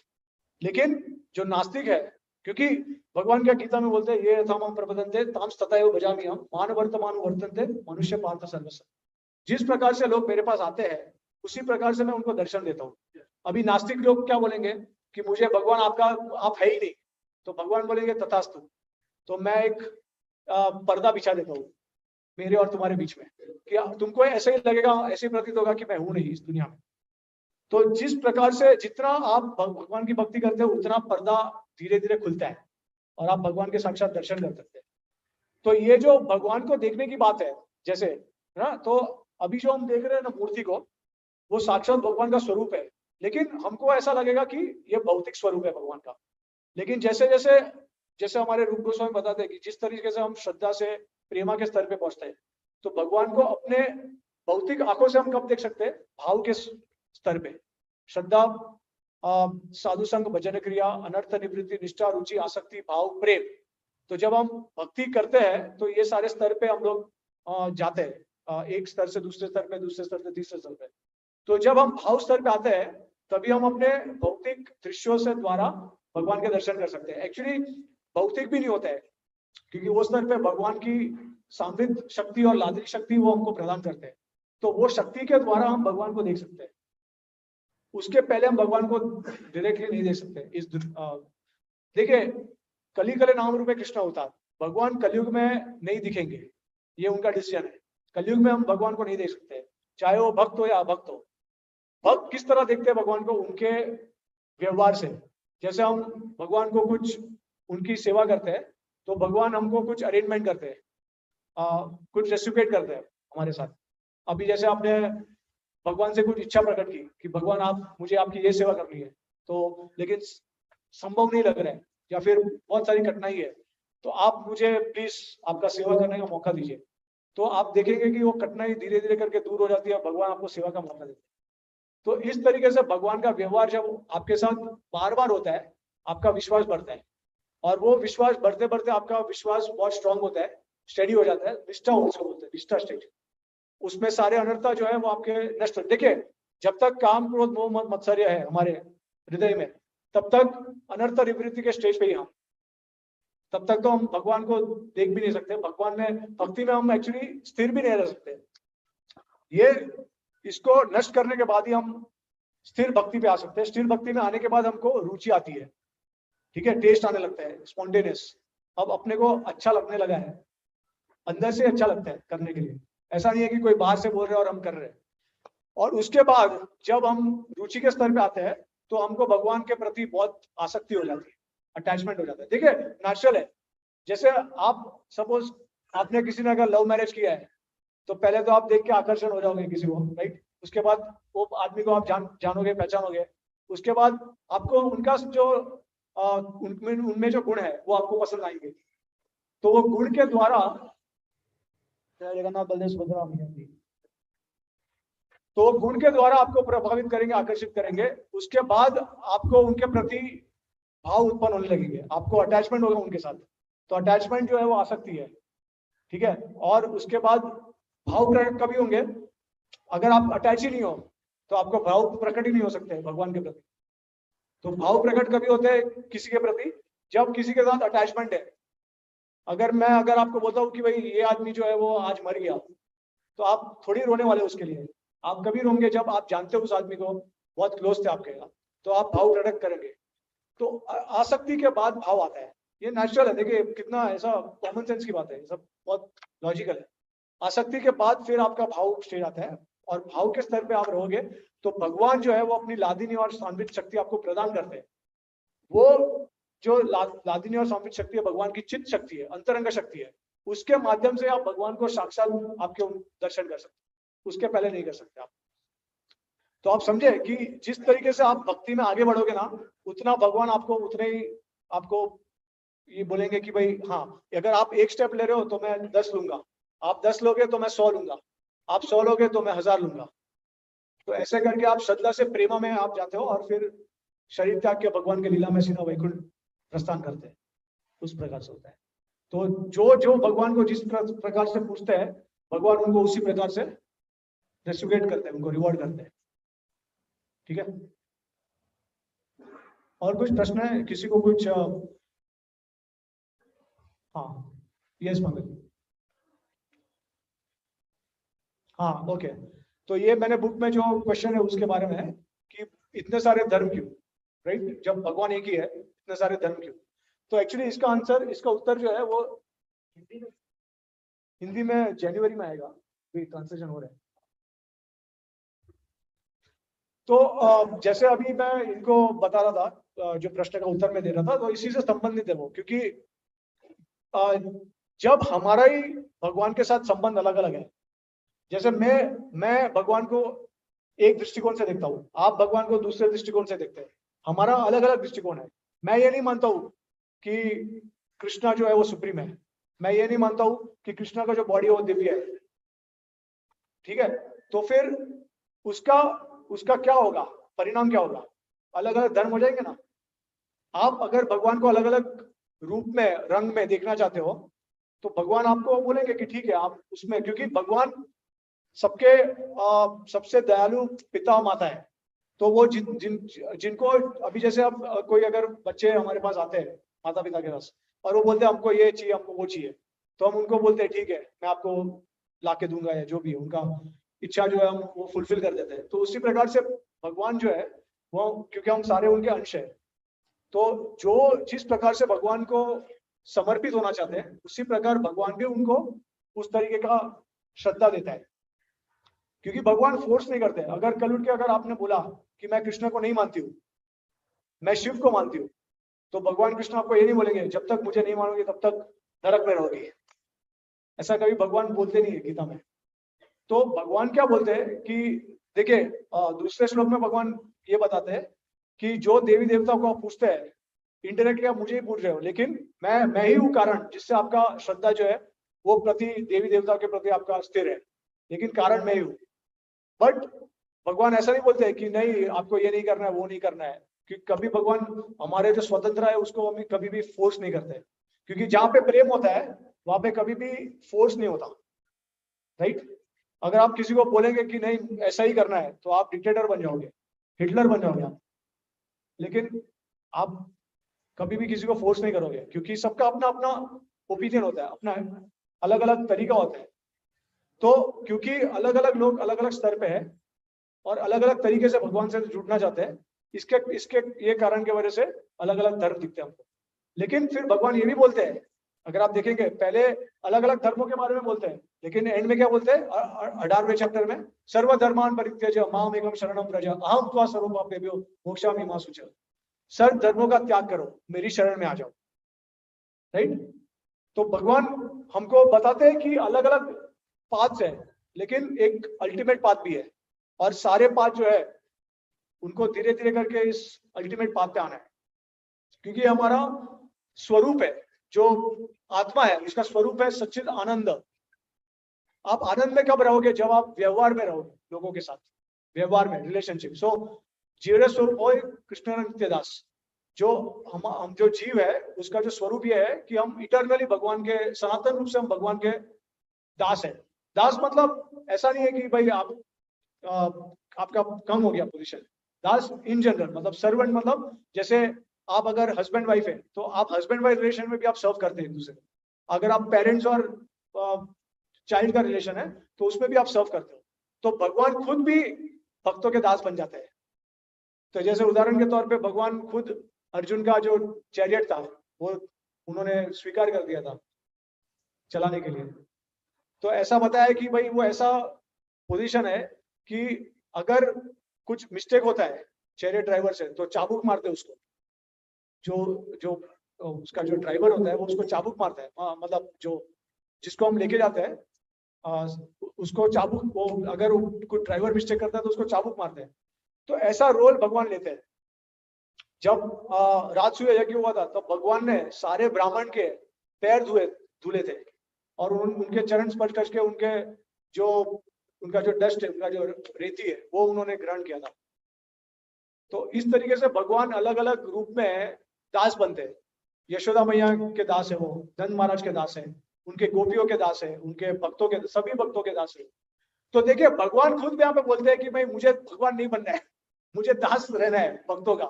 लेकिन जो नास्तिक है, क्योंकि भगवान क्या गीता में बोलते हैं, ये यथामं प्रपद्यन्ते तां तथैव भजामि अहम् मान वर्तमान वर्तन्ते मनुष्य पार्थ सर्वस्व। जिस प्रकार से लोग मेरे पास आते हैं उसी प्रकार से मैं उनको दर्शन देता हूँ। अभी नास्तिक लोग क्या बोलेंगे कि मुझे भगवान आप है ही नहीं, तो भगवान बोलेंगे तथास्तु, तो मैं एक पर्दा बिछा देता हूँ मेरे और तुम्हारे बीच में, कि तुमको ऐसे ही लगेगा, ऐसे ही प्रतीत होगा कि मैं हूं नहीं इस दुनिया में। तो जिस प्रकार से जितना आप भगवान की भक्ति करते हो, उतना पर्दा धीरे धीरे खुलता है और आप भगवान के साक्षात दर्शन कर सकते हैं। तो ये जो भगवान को देखने की बात है, जैसे ना, तो अभी जो हम देख रहे हैं ना मूर्ति को, वो साक्षात भगवान का स्वरूप है, लेकिन हमको ऐसा लगेगा कि ये भौतिक स्वरूप है भगवान का। लेकिन जैसे जैसे जैसे हमारे रूप गोस्वामी बताते हैं कि जिस तरीके से हम श्रद्धा से प्रेमा के स्तर पे पहुंचते हैं, तो भगवान को अपने भौतिक आंखों से हम कब देख सकते हैं? भाव के स्तर पे। श्रद्धा, साधु संग, भजन क्रिया, अनर्थ निवृत्ति, निष्ठा, रुचि, आसक्ति, भाव, प्रेम। तो जब हम भक्ति करते हैं तो ये सारे स्तर पे हम लोग जाते हैं, एक स्तर से दूसरे स्तर पे, दूसरे स्तर से तीसरे स्तर पे। तो जब हम भाव स्तर पे आते हैं तभी हम अपने भौतिक दृश्यों से द्वारा भगवान के दर्शन कर सकते हैं। एक्चुअली भौतिक भी नहीं होता है, क्योंकि वो स्तर पे भगवान की सांविध शक्ति और लादरिक शक्ति वो हमको प्रदान करते हैं। तो वो शक्ति के द्वारा हम भगवान को देख सकते हैं, उसके पहले हम भगवान को डायरेक्टली नहीं देख सकते। देखिए, कली कले नाम रूपे कृष्ण अवतार, भगवान कलयुग में नहीं दिखेंगे, ये उनका डिसीजन है। कलयुग में हम भगवान को नहीं देख सकते, चाहे वो भक्त हो या अभक्त हो। भक्त किस तरह देखते हैं भगवान को? उनके व्यवहार से। जैसे हम भगवान को कुछ उनकी सेवा करते हैं तो भगवान हमको कुछ अरेंजमेंट करते हैं, कुछ रेसिप्रोकेट करते हैं हमारे साथ। अभी जैसे आपने भगवान से कुछ इच्छा प्रकट की कि भगवान आप मुझे आपकी ये सेवा करनी है, तो लेकिन संभव नहीं लग रहा है या फिर बहुत सारी कठिनाई है, तो आप मुझे प्लीज आपका सेवा करने का मौका दीजिए। तो आप देखेंगे कि वो कठिनाई धीरे धीरे करके दूर हो जाती है, भगवान आपको सेवा का मौका देते हैं। तो इस तरीके से भगवान का व्यवहार जब आपके साथ बार बार होता है, आपका विश्वास बढ़ता है, और वो विश्वास बढ़ते बढ़ते आपका विश्वास बहुत स्ट्रांग होता है, स्टेडी हो जाता है, निष्ठा उसको बोलते हैं, निष्ठा स्टेज। उसमें सारे अनर्थता जो है वो आपके नष्ट। देखिए, जब तक काम क्रोध मोह मद मत्सर्य है हमारे हृदय में, तब तक अनर्थ निवृत्ति के स्टेज पे ही हम। तब तक तो हम भगवान को देख भी नहीं सकते। भगवान में, भक्ति में हम एक्चुअली स्थिर भी नहीं रह सकते। ये इसको नष्ट करने के बाद ही हम स्थिर भक्ति पे आ सकते हैं। स्थिर भक्ति में आने के बाद हमको रुचि आती है, ठीक है, टेस्ट आने लगता है, स्पॉन्टेनियस। अब अपने को अच्छा लगने लगा है, अंदर से अच्छा लगता है करने के लिए। ऐसा नहीं है कि कोई बाहर से बोल रहे हैं और हम कर रहे हैं। और उसके बाद जब हम रुचि के स्तर पे आते हैं तो हमको भगवान के प्रति बहुत आसक्ति हो जाती है, अटैचमेंट हो जाता है। देखिए नेचुरल है। जैसे आप सपोज आपने किसी ने अगर लव मैरिज किया है तो पहले तो आप देख के आकर्षण हो जाओगे किसी को, राइट। उसके बाद वो आदमी को आप जानोगे, पहचानोगे। उसके बाद आपको उनका जो उनमें जो गुण है वो आपको पसंद आएंगे। तो वो गुण के द्वारा जगन्नाथ बलदेव सुभद्रा तो गुण के द्वारा आपको प्रभावित करेंगे, आकर्षित करेंगे। उसके बाद आपको उनके प्रति भाव उत्पन्न होने लगेंगे, आपको अटैचमेंट होगा उनके साथ। तो अटैचमेंट जो है वो आसक्ति है, ठीक है। और उसके बाद भाव प्रकट कभी होंगे, अगर आप अटैच ही नहीं हो तो आपको भाव प्रकट ही नहीं हो सकते भगवान के प्रति। तो भाव प्रकट कभी होते हैं किसी के प्रति, जब किसी के साथ अटैचमेंट है। अगर आपको बोलता हूँ कि भाई ये आदमी जो है वो आज मर गया, तो आप थोड़ी रोने वाले उसके लिए। आप कभी रोंगे जब आप जानते हो उस आदमी को, बहुत क्लोज थे आपके, तो आप भाव प्रकट करेंगे। तो आसक्ति के बाद भाव आता है, ये नेचुरल है। देखिए कितना ऐसा कॉमन सेंस की बात है, सब बहुत लॉजिकल है। आसक्ति के बाद फिर आपका भाव स्टेज आता है, और भाव के स्तर पे आप रहोगे तो भगवान जो है वो अपनी लादिनी और सांवित शक्ति आपको प्रदान करते हैं। वो जो लादिनी और सांवित शक्ति है भगवान की चित्त शक्ति है, अंतरंग शक्ति है। उसके माध्यम से आप भगवान को साक्षात आपके दर्शन कर सकते, उसके पहले नहीं कर सकते आप। तो आप समझे कि जिस तरीके से आप भक्ति में आगे बढ़ोगे ना, उतना भगवान आपको उतने ही आपको ये बोलेंगे कि भाई हाँ, अगर आप एक स्टेप ले रहे हो तो मैं 10 लूंगा, आप 10 लोगे तो मैं 100 लूंगा, आप 100 लोगे तो मैं 1000 लूंगा। तो ऐसे करके आप श्रद्धा से प्रेमा में आप जाते हो, और फिर शरीर त्याग के भगवान के लीला में सीधा वैकुंठ प्रस्थान करते हैं। उस प्रकार से होता है। तो जो जो भगवान को जिस प्रकार से पूछते हैं, भगवान उनको उसी प्रकार से रेस्टिट्यूट करते हैं, उनको रिवॉर्ड करते हैं, ठीक है। और कुछ प्रश्न है किसी को कुछ? हाँ, यस मंगल। हाँ ओके। तो ये मैंने बुक में जो क्वेश्चन है उसके बारे में है कि इतने सारे धर्म क्यों, राइट। जब भगवान एक ही है, इतने सारे धर्म क्यों? तो एक्चुअली इसका आंसर, इसका उत्तर जो है वो हिंदी में जनवरी में आएगा, भी ट्रांसलेशन हो रहा है। तो जैसे अभी मैं इनको बता रहा था, जो प्रश्न का उत्तर मैं दे रहा था, तो इसी से संबंधित है वो। क्योंकि जब हमारा ही भगवान के साथ संबंध अलग अलग है, जैसे मैं भगवान को एक दृष्टिकोण से देखता हूँ, आप भगवान को दूसरे दृष्टिकोण से देखते हैं, हमारा अलग अलग दृष्टिकोण है। मैं ये नहीं मानता हूँ कि कृष्णा जो है वो सुप्रीम है, मैं ये नहीं मानता हूँ कि कृष्णा का जो बॉडी है वो दिव्य है, ठीक है। तो फिर उसका क्या होगा, परिणाम क्या होगा? अलग अलग धर्म हो जाएंगे ना। आप अगर भगवान को अलग अलग रूप में, रंग में देखना चाहते हो, तो भगवान आपको बोलेंगे कि ठीक है आप उसमें, क्योंकि भगवान सबके सबसे दयालु पिता माता है। तो वो जिनको अभी जैसे अब कोई अगर बच्चे हमारे पास आते हैं माता पिता के पास, और वो बोलते हैं हमको ये चाहिए, हमको वो चाहिए, तो हम उनको बोलते हैं ठीक है मैं आपको लाके दूंगा, या जो भी है उनका इच्छा जो है हम वो फुलफिल कर देते हैं। तो उसी प्रकार से भगवान जो है वो, क्योंकि हम सारे उनके अंश है, तो जो जिस प्रकार से भगवान को समर्पित होना चाहते हैं, उसी प्रकार भगवान भी उनको उस तरीके का श्रद्धा देता है। क्योंकि भगवान फोर्स नहीं करते। अगर कल उठ के अगर आपने बोला कि मैं कृष्ण को नहीं मानती हूँ, मैं शिव को मानती हूँ, तो भगवान कृष्ण आपको ये नहीं बोलेंगे जब तक मुझे नहीं मानोगे तब तक नरक में रहोगे। ऐसा कभी भगवान बोलते नहीं है गीता में। तो भगवान क्या बोलते हैं कि देखिए, दूसरे श्लोक में भगवान ये बताते हैं कि जो देवी देवताओं को आप पूछते हैं, इनडायरेक्टली आप मुझे ही पूछ रहे हो, लेकिन मैं ही हूँ कारण जिससे आपका श्रद्धा जो है वो प्रति देवी देवता के प्रति आपका स्थिर है, लेकिन कारण मैं ही हूँ। बट भगवान ऐसा नहीं बोलते कि नहीं आपको ये नहीं करना है, वो नहीं करना है। क्योंकि कभी भगवान हमारे जो स्वतंत्र है उसको हमें कभी भी फोर्स नहीं करते, क्योंकि जहाँ पे प्रेम होता है वहां पे कभी भी फोर्स नहीं होता, राइट। अगर आप किसी को बोलेंगे कि नहीं ऐसा ही करना है, तो आप डिक्टेटर बन जाओगे, हिटलर बन जाओगे आप। लेकिन आप कभी भी किसी को फोर्स नहीं करोगे, क्योंकि सबका अपना अपना ओपिनियन होता है, अपना अलग अलग तरीका होता है। तो क्योंकि अलग अलग लोग अलग अलग स्तर पे है और अलग अलग तरीके से भगवान से जुड़ना चाहते हैं, इसके इसके ये कारण की वजह से अलग अलग धर्म दिखते हैं हमको। लेकिन फिर भगवान ये भी बोलते हैं, अगर आप देखेंगे पहले अलग अलग धर्मों के बारे में बोलते हैं, लेकिन एंड में क्या बोलते हैं 18वें चैप्टर में, सर्व धर्मान परित्यज्य माम एकम शरणम व्रज अहम त्वा सर्वपापेभ्यो मोक्षामि मा शुचः। सर्व धर्मों का त्याग करो, मेरी शरण में आ जाओ। राइट? तो भगवान हमको बताते हैं कि अलग अलग पाथ्स है, लेकिन एक अल्टीमेट पाथ भी है, और सारे पाथ जो है उनको धीरे धीरे करके इस अल्टीमेट पाथ पे आना है, क्योंकि हमारा स्वरूप है, जो आत्मा है उसका स्वरूप है सच्चिद आनंद। आप आनंद में कब रहोगे? जब आप व्यवहार में रहोगे लोगों के साथ, व्यवहार में, रिलेशनशिप। सो जीव स्वरूप हो कृष्ण नित्य दास। जो हम जो जीव है उसका जो स्वरूप ये है कि हम इटर्नली भगवान के, सनातन रूप से हम भगवान के दास है। दास मतलब ऐसा नहीं है कि भाई आप आपका कम हो गया पोजीशन। दास इन जनरल मतलब सर्वेंट, मतलब जैसे आप अगर हस्बैंड वाइफ है तो आप हस्बैंड वाइफ रिलेशन में भी आप सर्व करते हैं एक दूसरे को। अगर आप पेरेंट्स और चाइल्ड का रिलेशन है तो उसमें भी आप सर्व करते हो। तो भगवान खुद भी भक्तों के दास बन जाते हैं। तो जैसे उदाहरण के तौर पे भगवान खुद अर्जुन का जो चैरियट था वो उन्होंने स्वीकार कर दिया था चलाने के लिए। तो ऐसा बताया कि भाई वो ऐसा पोजीशन है कि अगर कुछ मिस्टेक होता है चैरियट ड्राइवर से तो चाबुक मारते उसको, जो जो उसका जो ड्राइवर होता है वो उसको चाबुक मारता है। मतलब जो जिसको हम लेके जाते हैं उसको चाबुक, वो अगर कोई ड्राइवर मिस्टेक करता है तो उसको चाबुक मारते हैं। तो ऐसा रोल भगवान लेते हैं। जब राजसूय यज्ञ हुआ था तब भगवान ने सारे ब्राह्मण के पैर धुले थे और उनके चरण स्पर्श करके उनका जो डस्ट है, उनका जो रेती है वो उन्होंने ग्रहण किया था। तो इस तरीके से भगवान अलग अलग रूप में दास बनते हैं। यशोदा मैया के दास है, वो नंद महाराज के दास है, उनके गोपियों के दास है, उनके भक्तों के, सभी भक्तों के दास है। तो देखिए भगवान खुद भी यहाँ पे बोलते हैं कि भाई मुझे भगवान नहीं बनना है, मुझे दास रहना है भक्तों का।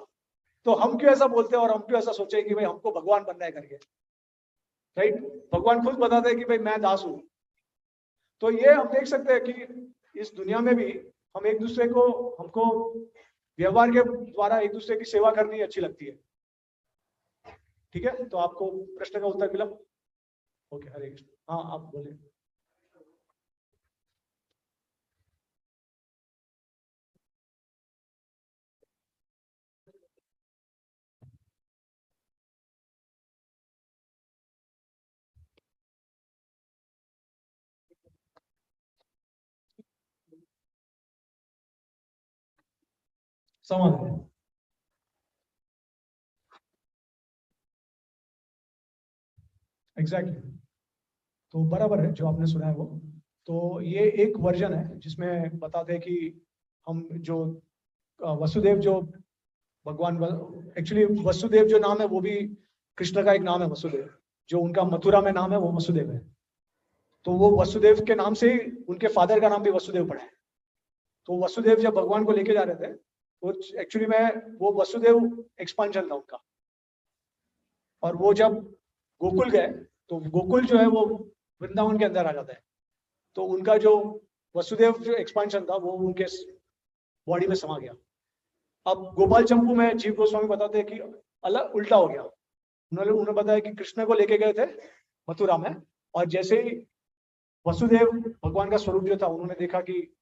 तो हम क्यों ऐसा बोलते हैं और हम क्यों ऐसा सोचे कि भाई हमको भगवान बनना है करके? राइट? भगवान खुद बताते हैं कि भाई मैं दास हूं। तो ये हम देख सकते हैं कि इस दुनिया में भी हम एक दूसरे को, हमको व्यवहार के द्वारा एक दूसरे की सेवा करनी अच्छी लगती है। ठीक है, तो आपको प्रश्न का उत्तर मिला? ओके, हरे कृष्ण। हाँ, आप बोले। समझ गए। एग्जैक्टली। तो बराबर है जो आपने सुना है वो। तो ये एक वर्जन है जिसमें बताते हैं कि हम जो वसुदेव, जो भगवान, एक्चुअली वसुदेव जो नाम है वो भी कृष्ण का एक नाम है वसुदेव। जो उनका मथुरा में नाम है वो वसुदेव है। तो वो वसुदेव के नाम से ही उनके फादर का नाम भी वसुदेव पड़ा है। तो वसुदेव जब भगवान को लेके जा रहे थे तो एक्चुअली में वो वसुदेव एक्सपांशन था उनका। और वो जब गोकुल गए तो गोकुल जो है वो वृंदावन के अंदर आ जाता है। तो उनका जो वसुदेव जो एक्सपांशन था वो उनके बॉडी में समा गया। अब गोपाल चंपू में जीव गोस्वामी बताते हैं कि अलग उल्टा हो गया। उन्होंने बताया कि कृष्ण को लेके गए थे मथुरा में, और जैसे ही वसुदेव भगवान का स्वरूप जो था उन्होंने देखा कि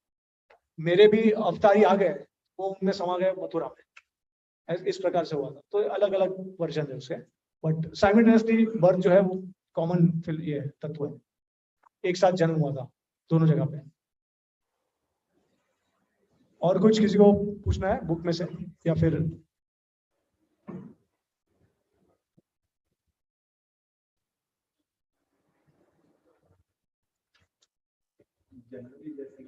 मेरे भी अवतारी आ गए, वो उनमें समा गए मथुरा में। इस प्रकार से हुआ था। तो अलग अलग वर्जन है उसके, बट साइमल्टेनियसली बर्थ जो है वो कॉमन ये तत्व है, एक साथ जन्म हुआ था दोनों जगह पे। और कुछ किसी को पूछना है बुक में से या फिर? जनरली जैसे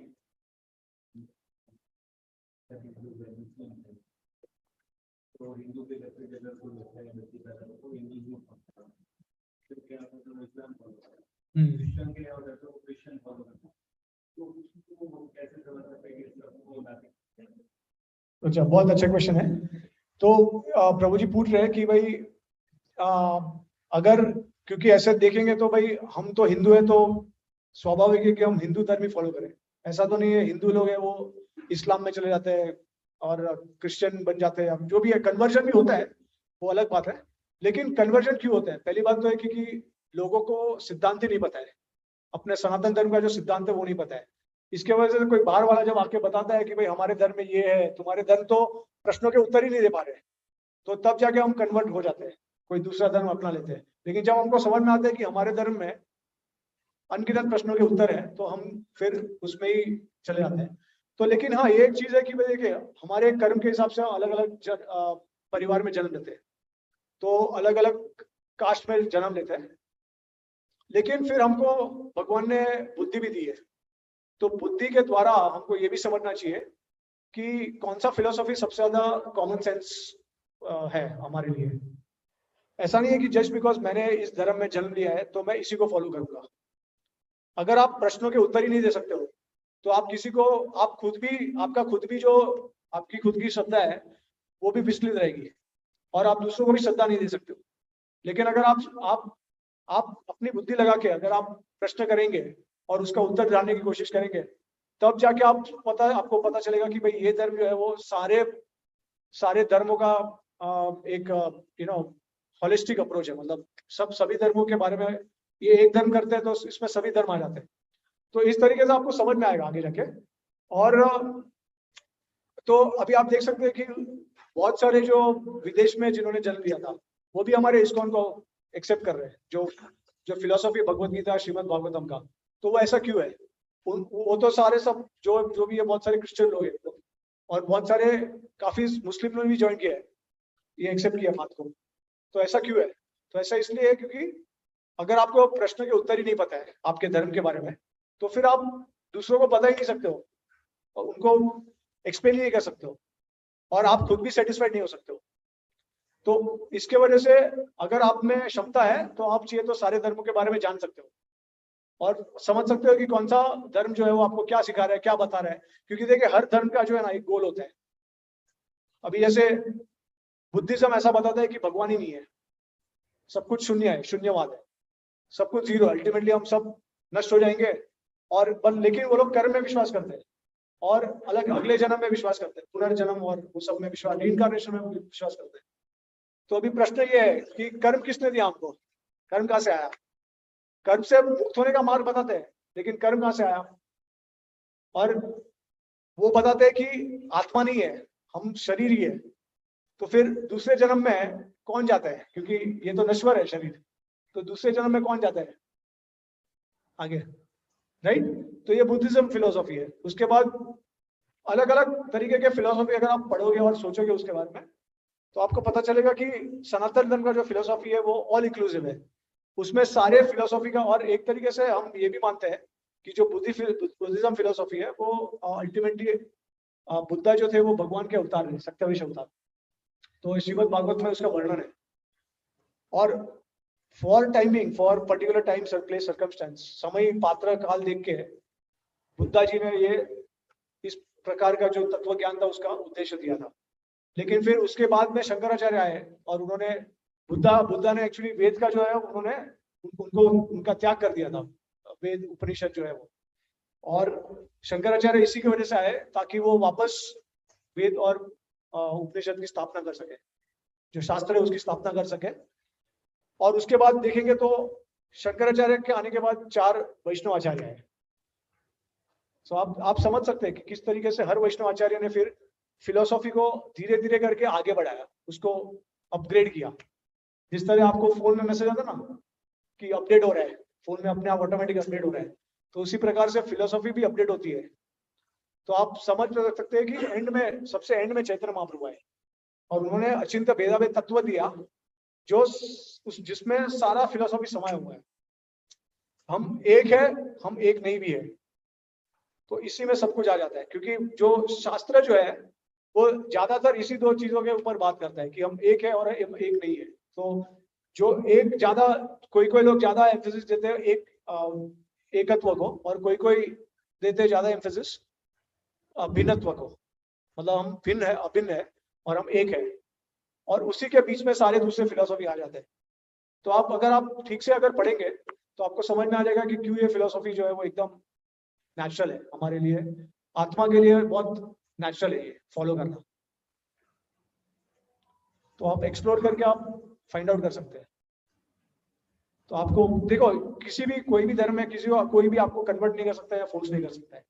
तो हिंदू के जैसे जगह को लगता है तो हिंदू फिर क्या मतलब इस्लाम क्रिश्चियन के और तो क्रिश्चियन फॉलो करते हैं। तो उसको कैसे समझ सकते हैं कि सबको अच्छा, बहुत अच्छा क्वेश्चन है। तो प्रभु जी पूछ रहे हैं कि भाई अगर क्योंकि ऐसे देखेंगे तो भाई हम तो हिंदू है तो स्वाभाविक है कि हम हिंदू धर्म ही फॉलो करें। ऐसा तो नहीं है हिंदू लोग हैं वो इस्लाम में चले जाते हैं और क्रिश्चियन बन जाते हैं, जो भी है कन्वर्जन भी होता है वो अलग बात है। लेकिन कन्वर्जन क्यों होता है? पहली बात तो है क्योंकि लोगों को सिद्धांत ही नहीं पता है, अपने सनातन धर्म का जो सिद्धांत है वो नहीं पता है। इसके वजह से कोई बाहर वाला जब आके बताता है कि भाई हमारे धर्म में ये है, तुम्हारे धर्म तो प्रश्नों के उत्तर ही नहीं दे पा रहे, तो तब जाके हम कन्वर्ट हो जाते हैं, कोई दूसरा धर्म अपना लेते हैं। लेकिन जब हमको समझ में आता है कि हमारे धर्म में अनगिनत प्रश्नों के उत्तर है तो हम फिर उसमें ही चले जाते हैं। तो लेकिन हाँ ये एक चीज है कि भाई देखिए हमारे कर्म के हिसाब से अलग अलग परिवार में जन्म लेते हैं, तो अलग अलग कास्ट में जन्म लेते हैं। लेकिन फिर हमको भगवान ने बुद्धि भी दी है, तो बुद्धि के द्वारा हमको ये भी समझना चाहिए कि कौन सा फिलोसॉफी सबसे ज्यादा कॉमन सेंस है हमारे लिए। ऐसा नहीं है कि जस्ट बिकॉज मैंने इस धर्म में जन्म लिया है तो मैं इसी को फॉलो करूंगा। अगर आप प्रश्नों के उत्तर ही नहीं दे सकते हो तो आप किसी को, आप खुद भी, आपका खुद भी जो आपकी खुद की श्रद्धा है वो भी विचलित रहेगी और आप दूसरों को भी श्रद्धा नहीं दे सकते हो। लेकिन अगर आप अपनी बुद्धि लगा के अगर आप प्रश्न करेंगे और उसका उत्तर जानने की कोशिश करेंगे तब जाके आपको पता चलेगा कि भाई ये धर्म जो है वो सारे धर्मों का एक होलिस्टिक अप्रोच है। मतलब सभी धर्मों के बारे में, ये एक धर्म करते हैं तो इसमें सभी धर्म आ जाते हैं। तो इस तरीके से आपको समझ में आएगा आगे जाके। और तो अभी आप देख सकते हैं कि बहुत सारे जो विदेश में जिन्होंने जन्म लिया था वो भी हमारे इस्कॉन को एक्सेप्ट कर रहे हैं, जो फिलोसॉफी भगवत गीता श्रीमद् भागवतम का। तो वो ऐसा क्यों है? वो तो सारे सब जो भी है, बहुत सारे क्रिश्चियन लोग हैं और बहुत सारे काफी मुस्लिम लोग भी ज्वाइन किया है, ये एक्सेप्ट किया बात को। तो ऐसा क्यों है? तो ऐसा इसलिए है क्योंकि अगर आपको प्रश्न के उत्तर ही नहीं पता है आपके धर्म के बारे में तो फिर आप दूसरों को बता ही नहीं सकते हो और उनको एक्सप्लेन ही नहीं कर सकते हो और आप खुद भी सेटिस्फाइड नहीं हो सकते हो। तो इसके वजह से अगर आप में क्षमता है तो आप चाहिए तो सारे धर्मों के बारे में जान सकते हो और समझ सकते हो कि कौन सा धर्म जो है वो आपको क्या सिखा रहा है, क्या बता रहा है। क्योंकि देखिए हर धर्म का जो है ना एक गोल होता है। अभी जैसे बुद्धिज्म ऐसा बताता है कि भगवान ही नहीं है, सब कुछ शून्य है, शून्यवाद है, सब कुछ जीरो, अल्टीमेटली हम सब नष्ट हो जाएंगे। लेकिन वो लोग कर्म में विश्वास करते हैं और अलग अगले जन्म में विश्वास करते हैं, पुनर्जन्म और वो सब में विश्वास, रीइंकार्नेशन में विश्वास करते हैं। तो अभी प्रश्न ये है कि कर्म किसने दिया हमको? कर्म कहाँ से आया? कर्म से मुक्त होने का मार्ग बताते हैं, लेकिन कर्म कहाँ से आया? और वो बताते हैं कि आत्मा नहीं है, हम शरीर ही है। तो फिर दूसरे जन्म में कौन जाता है? क्योंकि ये तो नश्वर है शरीर, तो दूसरे जन्म में कौन जाता है आगे? राइट? तो ये बुद्धिज्म फिलोसॉफी है। उसके बाद अलग अलग तरीके के फिलोसॉफी अगर आप पढ़ोगे और सोचोगे उसके बारे में तो आपको पता चलेगा कि सनातन धर्म का जो फिलोसॉफी है वो ऑल इंक्लूसिव है, उसमें सारे फिलोसॉफी का। और एक तरीके से हम ये भी मानते हैं कि जो बुद्धिज्म फिलोसॉफी है वो अल्टीमेटली बुद्धा जो थे वो भगवान के अवतार है, सत्याविश अवतार। तो श्रीमद् भागवत में उसका वर्णन है। और for timing, for particular time place circumstance, समय पात्र काल देख के बुद्धा जी ने ये इस प्रकार का जो तत्व ज्ञान था उसका उद्देश्य दिया था। लेकिन फिर उसके बाद में शंकराचार्य आए और उन्होंने बुद्धा ने एक्चुअली वेद का जो है उन्होंने उनका त्याग कर दिया था, वेद उपनिषद जो है वो। और शंकराचार्य इसी की वजह से आए ताकि वो वापस वेद और उपनिषद की स्थापना कर सके, जो शास्त्र है उसकी स्थापना कर सके। और उसके बाद देखेंगे तो शंकराचार्य के आने के बाद 4 वैष्णव आचार्य आए। तो आप समझ सकते हैं कि किस तरीके से हर वैष्णव आचार्य ने फिर फिलोसॉफी को धीरे धीरे करके आगे बढ़ाया, उसको अपग्रेड किया। जिस तरह आपको फोन में मैसेज आता ना कि अपडेट हो रहा है, फोन में अपने आप ऑटोमेटिक अपडेट हो रहा है, तो उसी प्रकार से फिलोसॉफी भी अपडेट होती है। तो आप समझ सकते हैं कि एंड में, सबसे एंड में चैतन्य महाप्रभु आए और उन्होंने अचिंत्य भेदाभेद तत्व दिया जो जिसमें सारा फिलोसॉफी समाया हुआ है। हम एक है, हम एक नहीं भी है, तो इसी में सब कुछ आ जाता है। क्योंकि जो शास्त्र जो है वो ज्यादातर इसी 2 चीजों के ऊपर बात करता है कि हम एक है और हम एक नहीं है। तो जो एक ज्यादा, कोई लोग ज्यादा एम्फेसिस देते हैं एकत्व को और कोई देते हैं ज्यादा एम्फेसिस भिन्नत्व को। मतलब हम भिन्न है, अभिन्न है और हम एक है, और उसी के बीच में सारे दूसरे फिलोसॉफी आ जाते हैं। तो आप अगर आप ठीक से अगर पढ़ेंगे तो आपको समझ में आ जाएगा कि क्यों ये फिलोसॉफी जो है वो एकदम नेचुरल है हमारे लिए, आत्मा के लिए बहुत नेचुरल है ये फॉलो करना। तो आप एक्सप्लोर करके आप फाइंड आउट कर सकते हैं। तो आपको देखो, किसी भी कोई भी धर्म है, किसी को कोई भी आपको कन्वर्ट नहीं कर सकता है या फोर्स नहीं कर सकता है,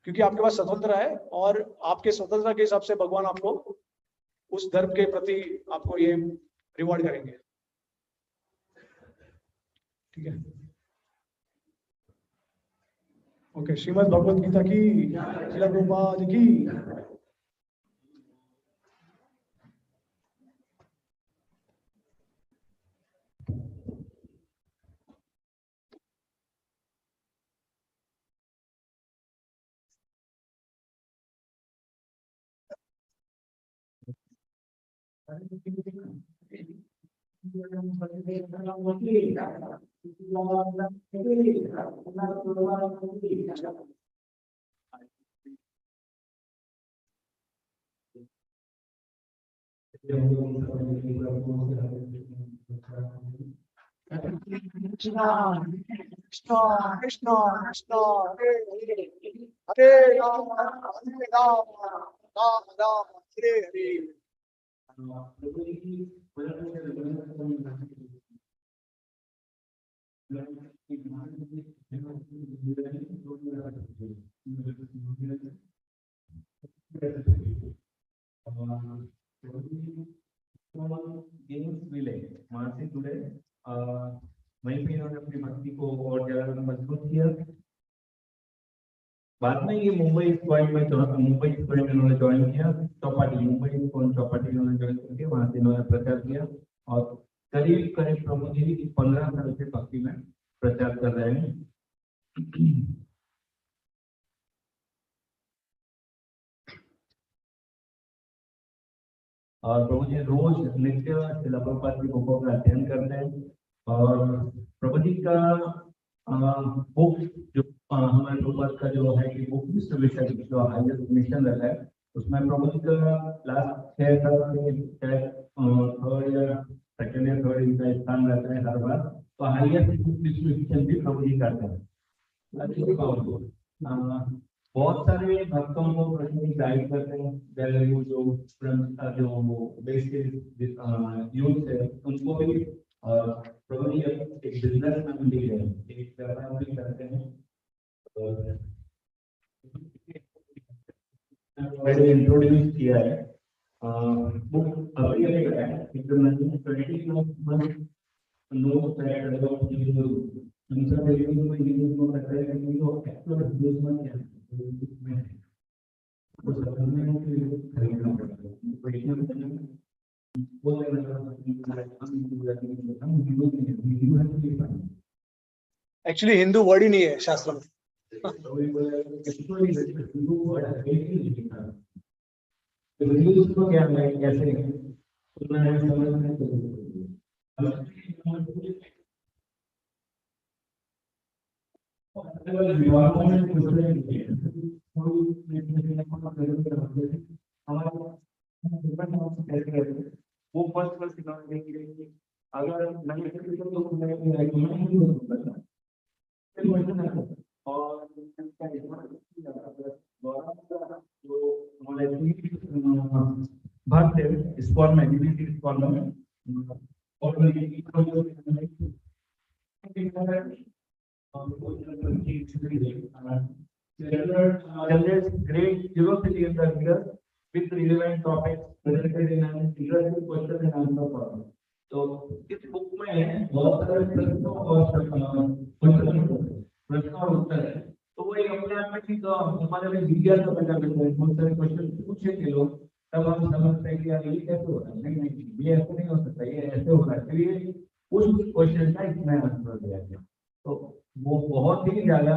क्योंकि आपके पास स्वतंत्र है और आपके स्वतंत्रता के हिसाब से भगवान आपको उस धर्म के प्रति आपको ये रिवॉर्ड करेंगे। ठीक है, ओके। श्रीमद् भगवत गीता की, श्रील प्रभुपाद की। कृष्णा कृष्णा कृष्णा कृष्णा हरे राम हरे राम राम राम हरे हरे। वहां से जुड़े, वहीं पे इन्होंने अपनी भक्ति को और ज्यादा मजबूत किया। बाद में ये मुंबई स्क्वाड में इन्होंने ज्वाइन किया, चौपाटी, मुंबई चौपाटी इन्होंने ज्वाइन करके वहां से इन्होंने प्रचार किया और करीब करीब प्रभु जी 15 साल से भक्ति में प्रचार कर रहे हैं। और प्रभु जी रोज नित्य श्रील प्रभुपाद की बुकों का अध्ययन करते हैं और प्रभु जी का बुक जो हमारे प्रभुपाद का जो है कि बुक डिस्ट्रीब्यूशन जो हाईएस्ट मिशन रहता है, उसमें प्रभु जी का लास्ट 6 साल से थर्ड या सेकेंड या थर्ड इनका स्थान रहता है हर बार। तो हाईएस्ट बुक डिस्ट्रीब्यूशन भी प्रभु जी करते हैं। बहुत सारे भक्तों को प्रभु जी गाइड करते हैं, जो बेसिक यूथ है उनको भी प्रभु जी एक बिजनेस मैन भी है, एक व्यापार भी करते हैं। मैंने इंट्रोड्यूस किया है बुक अभी है, एकदम 20 month know that about Hindu उनका रिव्यू में हिंदू को करते हैं कि वो एक्चुअल न्यूज़ में क्या है वो समझने में खरीदना पड़ता है। एक्चुअली हिंदू वर्ड ही नहीं है शास्त्र में। क्या है कैसे वो फर्स्ट अगर और भक्त स्कॉल में स्कॉल में और generates great curiosity in the reader with relevant topics presented in an interesting question and answer form. तो इस बुक में बहुत सारे प्रश्न और उत्तर है, तो वो एक अपने आप में ठीक हमारे लिए जिज्ञासा पैदा करता है। बहुत सारे क्वेश्चन पूछेंगे लोग, तब हम समझते हैं कि यार ये कैसे हो रहा है, नहीं ये ऐसे नहीं हो सकता, ये ऐसे हो रहा है, चलिए उस क्वेश्चन का इसमें आंसर दिया गया। तो वो बहुत ही ज्यादा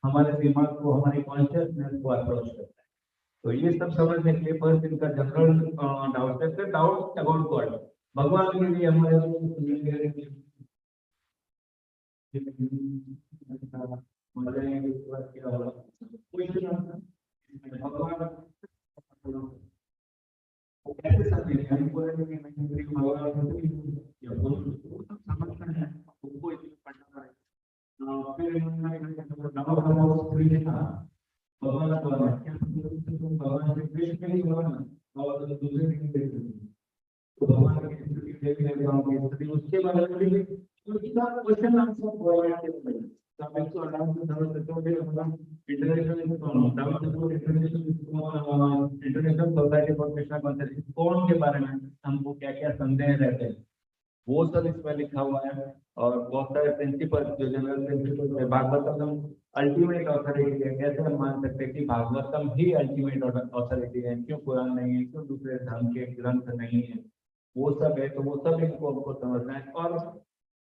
हमारे दिमाग को, हमारी कॉन्शियसनेस को अप्रोच करता है। तो ये सब समझने के लिए फर्स्ट इनका जनरल डाउट है, डाउट अबाउट गॉड, भगवान के लिए हमारे भगवान कैसे समझेंगे, हम बोलेंगे बेसिकली हुआ ना, और दूसरे दिन देखते हैं तो भगवान की स्तुति देवी देवताओं की स्तुति, उसके बाद में उसका क्वेश्चन आंसर हुआ के भाई तब इसको अडाउन टू धर्म तत्व के मतलब international down to international society for Krishna consciousness कौन के बारे में हमको क्या क्या संदेह रहते हैं वो सब इसमें लिखा हुआ है। और बहुत सारे प्रिंसिपल जो जनरल प्रिंसिपल है, भागवतम अल्टीमेट ऑथोरिटी है, कैसे हम मान सकते हैं कि भागवतम ही अल्टीमेट ऑथोरिटी है, क्यों कुरान नहीं है, क्यों दूसरे धर्म के ग्रंथ नहीं है, वो सब है। तो वो सब इसको हमको समझना है। और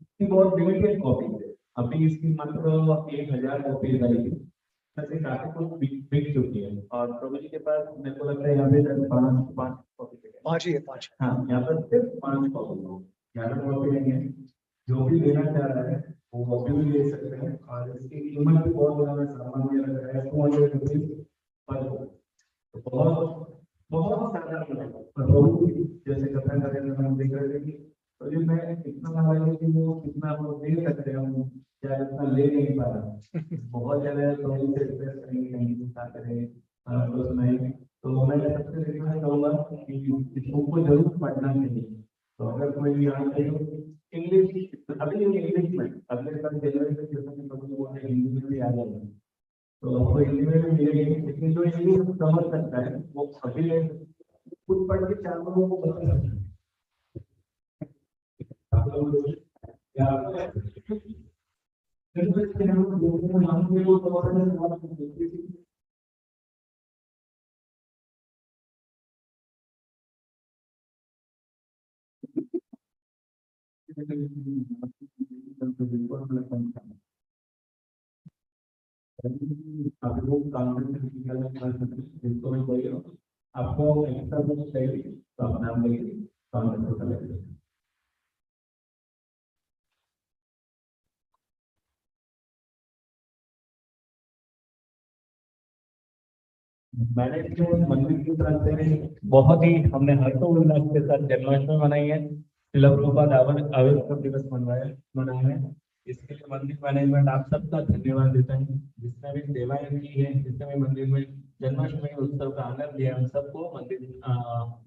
इसकी बहुत लिमिटेड कॉपी है, अभी इसकी मात्र 1000 कॉपी आई थी, वैसे काफी कुछ बिक चुकी है। और प्रभु जी के पास मेरे को लगता है यहाँ पे पाँच कॉपी, 5 ही है, 5। हाँ यहाँ पर सिर्फ 5 कॉपी, 11 कॉपी नहीं है। जो भी लेना चाह रहा है वो कॉपी भी ले सकते हैं। और इसकी कीमत भी बहुत ज्यादा सामान्य लग रहा है, 200 रुपीज पर बुक। तो बहुत बहुत सारा जैसे कथन करेंगे हम देख रहे थे कि तो ये मैं इतना मांगा है कि वो कितना हम दे सकते हैं, हम क्या इतना ले नहीं पा रहा। बहुत ज्यादा तो से रिक्वेस्ट करेंगे कहीं दूसरा करें तो नहीं। तो मैं सबसे रिक्वेस्ट करूंगा कि इस बुक को जरूर पढ़ना चाहिए। तो अगर कोई भी यहाँ पे इंग्लिश अभी इंग्लिश में अगले साल जनवरी में जैसा कि प्रभु बोलते हैं हिंदी में भी आ जाएगा, तो आपको हिंदी में भी मिलेगी। लेकिन जो इंग्लिश समझ सकता है वो अभी खुद पढ़ के 4 लोगों को बता सकता है। आप लोग क्या आप लोग आपको एक्स्ट्रा कुछ चाहिए तो आप नाम लेंगे काउंटर। मैंने जो मंदिर की तरफ से बहुत ही हमने हर्षोल्लास के साथ जन्माष्टमी मनाई है, तिलक प्रभुपाद आविर्भाव दिवस मनाया है। इसके लिए मंदिर मैनेजमेंट आप सबका धन्यवाद देता है, जिसने भी सेवाएं की है, जिसने भी मंदिर में जन्माष्टमी उत्सव का आनंद लिया, उन सबको मंदिर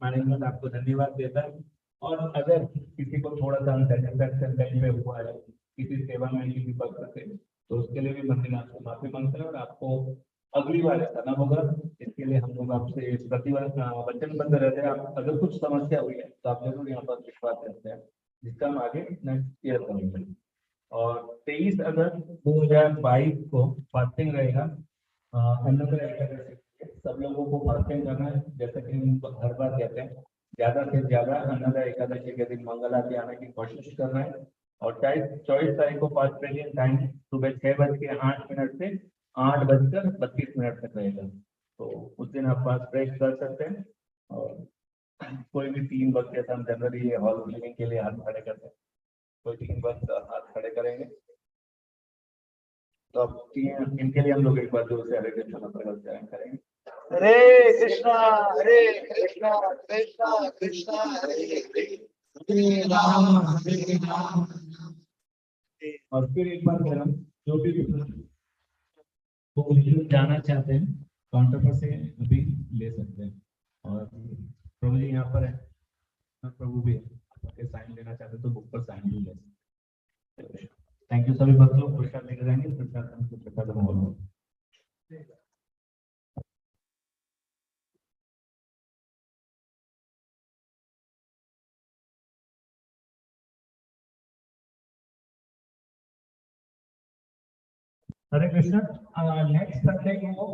मैनेजमेंट आपको धन्यवाद देता है। और अगर किसी को थोड़ा सा अनसेटिस्फैक्शन कहीं पे हुआ है किसी सेवा में किसी पक्ष से, तो उसके लिए भी मंदिर आपसे माफी मांगता है और आपको अगली बार ऐसा ना होगा। इसके लिए हम लोग आपसे वचनबद्ध रहते हैं। आप अगर कुछ समस्या हुई है तो आप जरूर यहाँ पर विश्वास करते हैं, जिसका हम आगे नेक्स्ट ईयर करेंगे। और 23 अगस्त 2022 को फास्टिंग रहेगा। अन्नदान एकादशी सब लोगों को फास्टिंग करना है, जैसा कि हम हर बार कहते हैं, ज्यादा से ज्यादा अन्नदान एकादशी के दिन मंगल आरती आने की कोशिश करना है। और 24 तारीख को फास्ट रेडियन टाइम सुबह 6:08 से 8:32 तक रहेगा। तो उस दिन आप फास्ट ब्रेक कर सकते हैं। और कोई भी 3 वक्त जैसा हम जनरली हॉल क्लीनिंग के लिए हाथ खड़े करते हैं, कोई 3 वक्त हाथ खड़े करेंगे। तो अब इनके लिए हम लोग एक बार जोर से हरे कृष्णा मंत्र करेंगे। हरे कृष्णा कृष्णा कृष्णा हरे राम हरे राम। और फिर एक बार फिर हम जो भी वो जाना चाहते हैं काउंटर पर से अभी ले सकते हैं। और प्रभु जी यहाँ पर है, प्रभु भी है, साइन लेना चाहते हैं तो बुक पर साइन भी ले सकते हैं। थैंक यू सभी भक्तों, प्रसाद लेकर जाएंगे, प्रसाद हम हरे कृष्ण। नेक्स्ट संडे को